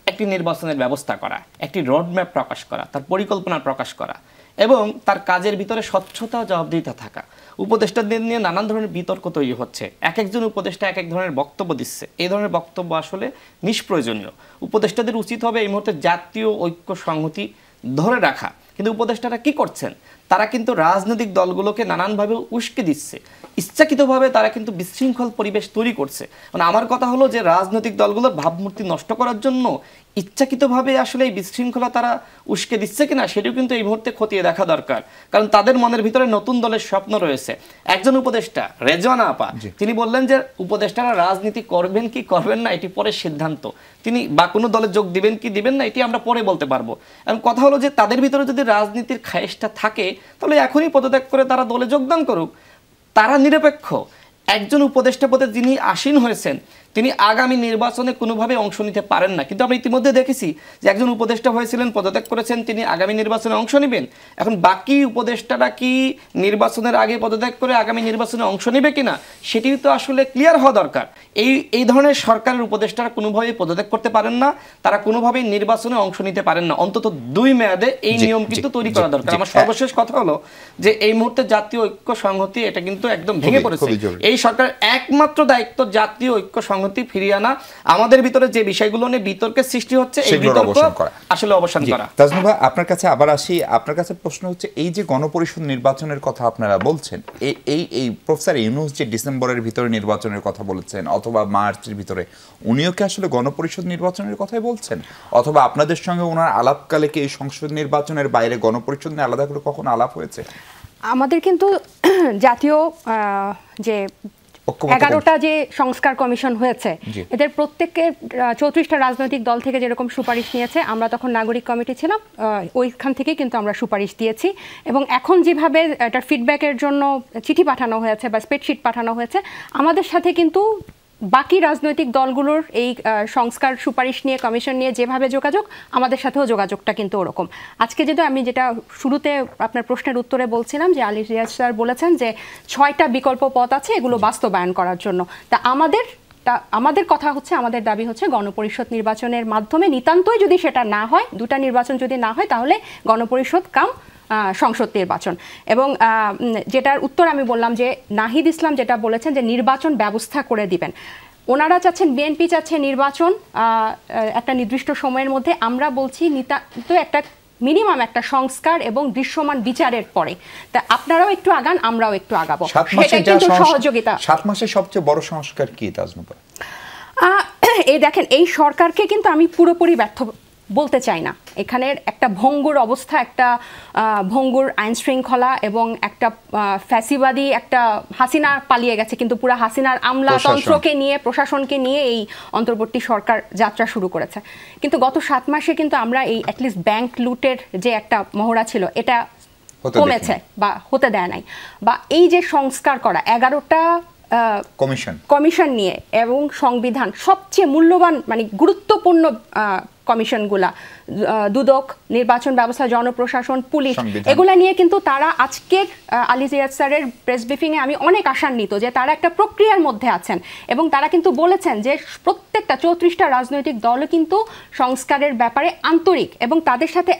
একটি নির্বাচনের ব্যবস্থা করা, একটি রোডম্যাপ প্রকাশ করা, তার পরিকল্পনা প্রকাশ করা এবং তার কাজের ভিতরে স্বচ্ছতা ও জবাবদিহিতা থাকা। উপদেষ্টাদের নিয়ে নানান ধরনের বিতর্ক তৈরি হচ্ছে, এক একজন উপদেষ্টা এক এক ধরনের বক্তব্য দিচ্ছে। এই ধরনের বক্তব্য আসলে নিষ্প্রয়োজনীয়। উপদেষ্টাদের উচিত হবে এই মুহূর্তে জাতীয় ঐক্য সংহতি ধরে রাখা। কিন্তু উপদেষ্টারা কি করছেন? তারা কিন্তু রাজনৈতিক দলগুলোকে নানানভাবে উস্কে দিচ্ছে, ইচ্ছাকৃতভাবে তারা কিন্তু বিশৃঙ্খল পরিবেশ তৈরি করছে। মানে আমার কথা হলো যে রাজনৈতিক দলগুলোর ভাবমূর্তি নষ্ট করার জন্য ইচ্ছাকৃতভাবে আসলে এই বিশৃঙ্খলা তারা উস্কে দিচ্ছে কিনা সেটিও কিন্তু এই মুহূর্তে খতিয়ে দেখা দরকার। কারণ তাদের মনের ভিতরে নতুন দলের স্বপ্ন রয়েছে। একজন উপদেষ্টা রেজওয়ানা আপা, তিনি বললেন যে উপদেষ্টারা রাজনীতি করবেন কি করবেন না এটি পরে সিদ্ধান্ত, তিনি বা কোনো দলে যোগ দিবেন কি দিবেন না এটি আমরা পরে বলতে পারবো। এবং কথা হলো যে তাদের ভিতরে যদি রাজনীতির খায়েশটা থাকে তাহলে এখনই পদত্যাগ করে তারা দলে যোগদান করুক। তারা নিরপেক্ষ। একজন উপদেষ্টা পদে যিনি আসীন হয়েছেন তিনি আগামী নির্বাচনে কোনোভাবে অংশ নিতে পারেন না। কিন্তু আমরা ইতিমধ্যে দেখেছি যে একজন উপদেষ্টা হয়েছিলেন, পদত্যাগ করেছেন, তিনি আগামী নির্বাচনে অংশ নেবেন। এখন বাকি উপদেষ্টারা কি নির্বাচনের আগে পদত্যাগ করে আগামী নির্বাচনে অংশ নেবে কিনা সেটিও তো আসলে ক্লিয়ার হওয়া দরকার। এই ধরনের সরকারের উপদেষ্টারা কোনোভাবেই পদত্যাগ করতে পারেন না, তারা কোনোভাবেই নির্বাচনে অংশ নিতে পারেন না। অন্তত 2 মেয়াদে এই নিয়ম কিন্তু তৈরি করা দরকার। আমার সর্বশেষ কথা হলো যে এই মুহূর্তে জাতীয় ঐক্য সংহতি এটা কিন্তু একদম ভেঙে পড়েছে। এই সরকারের একমাত্র দায়িত্ব জাতীয় ঐক্য সংহতি ফিরিয়ে আনা। আমাদের ভিতরে যে বিষয়গুলো নিয়ে বিতর্কের সৃষ্টি হচ্ছে এই বিতর্ক আসলে অবসান করা। তাজনুল ভাই, আপনার কাছে আবার আসি। আপনার কাছে প্রশ্ন হচ্ছে এই যে গণপরিষদ নির্বাচনের কথা আপনারা বলছেন, এই প্রফেসর ইউনূস যে ডিসেম্বরের ভিতরে নির্বাচনের কথা বলেছেন অথবা মার্চের ভিতরে, উনিও কি আসলে গণপরিষদ নির্বাচনের কথাই বলছেন? অথবা আপনাদের সঙ্গে ওনার আলাপকালে কি এই সংসদ নির্বাচনের বাইরে গণপরিষদ নিয়ে আলাদা করে কখনো আলাপ হয়েছে? আমাদের কিন্তু জাতীয় যে 11টা যে সংস্কার কমিশন হয়েছে এদের প্রত্যেকের 34টা রাজনৈতিক দল থেকে যেরকম সুপারিশ নিয়েছে, আমরা তখন নাগরিক কমিটি ছিলাম, ওইখান থেকে কিন্তু আমরা সুপারিশ দিয়েছি। এবং এখন যেভাবে এটার ফিডব্যাকের জন্য চিঠি পাঠানো হয়েছে বা স্প্রেডশিট পাঠানো হয়েছে, আমাদের সাথে কিন্তু বাকি রাজনৈতিক দলগুলোর এই সংস্কার সুপারিশ নিয়ে, কমিশন নিয়ে যেভাবে যোগাযোগ, আমাদের সাথেও যোগাযোগটা কিন্তু ওরকম। আজকে আমি যেটা শুরুতে আপনার প্রশ্নের উত্তরে বলছিলাম যে আলী রিয়াজ স্যার বলেছেন যে 6টা বিকল্প পথ আছে এগুলো বাস্তবায়ন করার জন্য। তা আমাদের কথা হচ্ছে, আমাদের দাবি হচ্ছে গণপরিষদ নির্বাচনের মাধ্যমে, নিতান্তই যদি সেটা না হয়, 2টা নির্বাচন যদি না হয়, তাহলে গণপরিষদ কাম সংসদ নির্বাচন। এবং যেটার উত্তর আমি বললাম যে নাহিদ ইসলাম যেটা বলেছেন যে নির্বাচন ব্যবস্থা করে দিবেন, ওনারা চাচ্ছেন, বিএনপি চাচ্ছে নির্বাচন একটা নির্দিষ্ট সময়ের মধ্যে। আমরা বলছি নিতান্ত একটা মিনিমাম একটা সংস্কার এবং দৃশ্যমান বিচারের পরে। তা আপনারাও একটু আগান, আমরাও একটু আগাবো, সেটাই কিন্তু সহযোগিতা। 7 মাসের সবচেয়ে বড় সংস্কার কি তাজনুবা? এই দেখেন, এই সরকারকে কিন্তু আমি পুরোপুরি ব্যর্থ বলতে চাই না। এখানের একটা ভঙ্গুর অবস্থা, একটা ভঙ্গুর আইন শৃঙ্খলা এবং একটা ফ্যাসিবাদী একটা হাসিনা পালিয়ে গেছে, কিন্তু পুরো হাসিনার আমলাতন্ত্রকে নিয়ে, প্রশাসনকে নিয়ে এই অন্তর্বর্তী সরকার যাত্রা শুরু করেছে। কিন্তু গত 7 মাসে কিন্তু আমরা এই অ্যাটলিস্ট ব্যাংক লুটের যে একটা মহড়া ছিল, এটা কমেছে বা হতে দেয় নাই। বা এই যে সংস্কার করা 11টা কমিশন নিয়ে এবং সংবিধান, সবচেয়ে মূল্যবান মানে গুরুত্বপূর্ণ কমিশনগুলা, দুদক, নির্বাচন ব্যবস্থা, জনপ্রশাসন, পুলিশ, এগুলা নিয়ে কিন্তু তারা আজকের আলী রিয়াজ স্যারের প্রেস ব্রিফিংয়ে আমি অনেক আশান্বিত যে তারা একটা প্রক্রিয়ার মধ্যে আছেন। এবং তারা কিন্তু বলেছেন যে প্রত্যেকটা 34টা রাজনৈতিক দলও কিন্তু সংস্কারের ব্যাপারে আন্তরিক এবং তাদের সাথে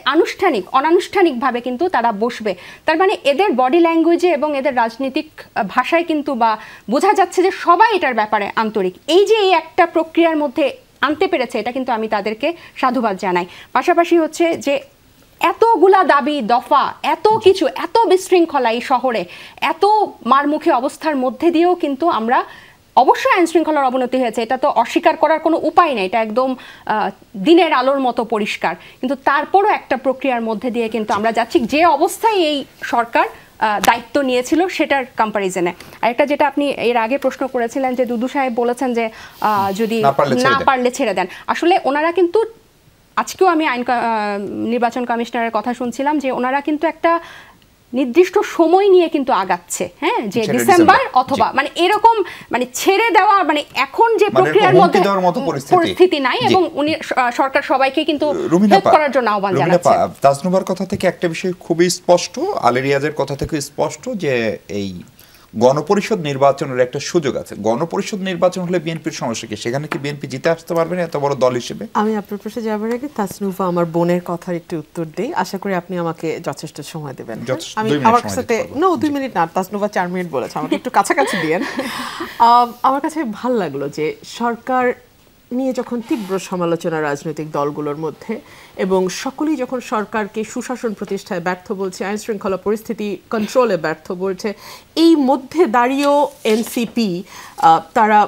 অনানুষ্ঠানিকভাবে কিন্তু তারা বসবে। তার মানে এদের বডি ল্যাঙ্গুয়েজে এবং এদের রাজনৈতিক ভাষায় কিন্তু বা বোঝা যাচ্ছে যে সবাই এটার ব্যাপারে আন্তরিক। এই যে এই একটা প্রক্রিয়ার মধ্যে আনতে পেরেছে, এটা কিন্তু আমি তাদেরকে সাধুবাদ জানাই। পাশাপাশি হচ্ছে যে এতগুলা দাবি দফা, এত কিছু, এত বিশৃঙ্খলা এই শহরে, এত মারমুখী অবস্থার মধ্যে দিয়েও কিন্তু আমরা, অবশ্যই আইন শৃঙ্খলার অবনতি হয়েছে, এটা তো অস্বীকার করার কোনো উপায় নেই, এটা একদম দিনের আলোর মতো পরিষ্কার। কিন্তু তারপরও একটা প্রক্রিয়ার মধ্যে দিয়ে কিন্তু আমরা যাচ্ছি, যে অবস্থায় এই সরকার দায়িত্ব নিয়েছিল সেটার কম্পারিজনে। আরেকটা যেটা আপনি এর আগে প্রশ্ন করেছিলেন যে দুদু সাহেব বলেছেন যে যদি না পারলে ছেড়ে দেন, আসলে ওনারা কিন্তু, আজকেও আমি নির্বাচন কমিশনারের কথা শুনছিলাম যে ওনারা কিন্তু একটা নির্দিষ্ট সময় নিয়ে কিন্তু আগাচ্ছে, হ্যাঁ, যে ডিসেম্বর অথবা মানে এরকম, মানে ছেড়ে দেওয়া, মানে এখন যে প্রক্রিয়ার মধ্যে পরিস্থিতি নাই এবং উনি সরকার সবাইকে কিন্তু হেল্প করার জন্য আহ্বান জানাচ্ছে। তাজনুবার কথা থেকে একটা বিষয় খুবই স্পষ্ট, আলী রিয়াজের কথা থেকে স্পষ্ট যে এই গণপরিষদ নির্বাচনের একটা সুযোগ আছে। গণপরিষদ নির্বাচন হলে বিএনপির সমস্যা কি? সেখানে কি বিএনপি জিতে আসতে পারবে না এত বড় দল হিসেবে? আমি আপনার প্রশ্নে যাবার আগে তাসনুফা আমার বোনের কথার একটু উত্তর দেই, আশা করি আপনি আমাকে যথেষ্ট সময় দেবেন। আমি আমার সাথে 2 মিনিট না, তাসনুফা 4 মিনিট বলেছে, আমাকে একটু কাছাকাছি দিয়েন। আমার কাছে ভালো লাগলো যে সরকার নিয়ে যখন তীব্র সমালোচনা রাজনৈতিক দলগুলোর মধ্যে, এবং সকলেই যখন সরকারকে সুশাসন প্রতিষ্ঠায় ব্যর্থ বলছে, আইন শৃঙ্খলা পরিস্থিতি কন্ট্রোলে ব্যর্থ বলছে, এই মধ্যে দাঁড়িয়েও এনসিপি তারা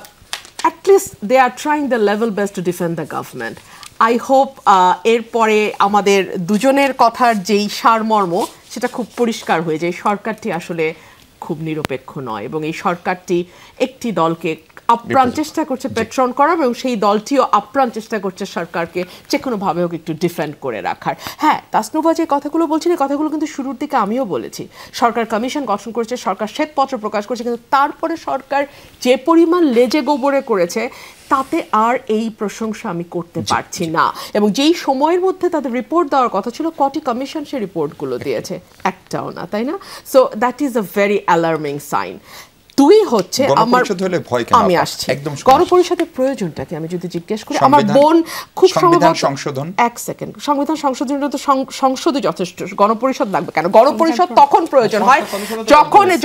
at least they are trying the level best to defend the government. I hope এরপরে আমাদের দুজনের কথার যেই সারমর্ম সেটা খুব পরিষ্কার হয়ে যায়, সরকারটি আসলে খুব নিরপেক্ষ নয় এবং এই সরকারটি একটি দলকে আপ্রাণ চেষ্টা করছে পেট্রন করার, এবং সেই দলটিও আপ্রাণ চেষ্টা করছে সরকারকে যে কোনোভাবে হোক একটু ডিফেন্ড করে রাখার। হ্যাঁ, তাসনুভা যে কথাগুলো বলছেন, এই কথাগুলো কিন্তু শুরুর দিকে আমিও বলেছি। সরকার কমিশন গঠন করেছে, সরকার শ্বেতপত্র প্রকাশ করেছে, কিন্তু তারপরে সরকার যে পরিমাণ লেজে গোবরে করেছে তাতে আর এই প্রশংসা আমি করতে পারছি না। এবং যেই সময়ের মধ্যে তাদের রিপোর্ট দেওয়ার কথা ছিল, কটি কমিশন সে রিপোর্টগুলো দিয়েছে? একটাও না, তাই না? So that is a very alarming sign. দুই হচ্ছে আমার, আমি আসছি গণপরিষদের প্রয়োজনটাকে আমি যদি জিজ্ঞেস করি, আমার বোন খুব সংশোধন, এক সেকেন্ড, সংবিধান সংশোধনের তো সংসদই যথেষ্ট, গণপরিষদ লাগবে কেন? গণপরিষদ তখন প্রয়োজন হয়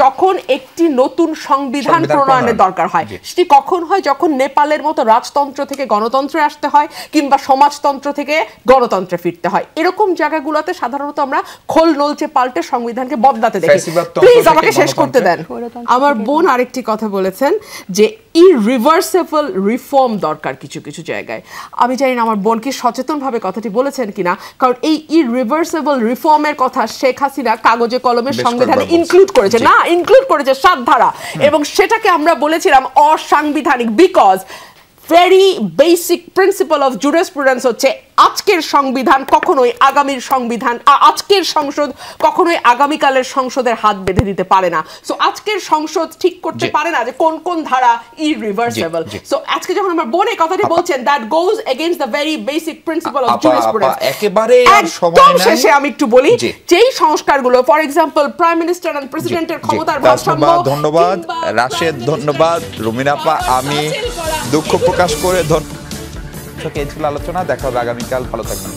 যখন একটি নতুন সংবিধান প্রণয়নের দরকার হয়। সেটি কখন হয়? যখন নেপালের মতো রাজতন্ত্র থেকে গণতন্ত্রে আসতে হয় কিংবা সমাজতন্ত্র থেকে গণতন্ত্রে ফিরতে হয়। এরকম জায়গাগুলোতে সাধারণত আমরা খোল নলচে পাল্টে সংবিধানকে বদলাতে দেখি। প্লিজ আমাকে শেষ করতে দেন। আমার বোন আরেকটি কথা বলেছেন যে ইরিভার্সেবল রিফর্ম দরকার কিছু কিছু জায়গায়। আমি জানি না আমার বোন কি সচেতনভাবে কথাটি বলেছেন কিনা, কারণ এই ইরিভার্সেবল রিফর্মের কথা শেখ হাসিনা কাগজে কলমের সংবিধানে ইনক্লুড করেছে, না ইনক্লুড করেছে 7 ধারা, এবং সেটাকে আমরা বলেছিলাম অসাংবিধানিক। Because very basic principle of jurisprudence হচ্ছে আজকের সংবিধান কখনোই আগামীর সংবিধান, আজকের সংসদ কখনোই আগামীকালের সংসদের হাত বেঁধে দিতে পারে না। সো আজকের সংসদ ঠিক করতে পারে না যে কোন কোন ধারা ইরিভার্সেবল। সো আজকে যখন আমার বোন এই কথাটি বলছেন, that goes against the very basic principle of jurisprudence. একেবারে সময় নাই, শেষে আমি একটু বলি যেই সংস্কারগুলো, for example prime minister and প্রেসিডেন্টের ক্ষমতার ভারসাম্য। ধন্যবাদ রাশেদ, ধন্যবাদ রুমিনা আপা। আমি দুঃখ প্রকাশ করে এই ছিল আলোচনা। দেখা হবে আগামীকাল। ভালো থাকবেন।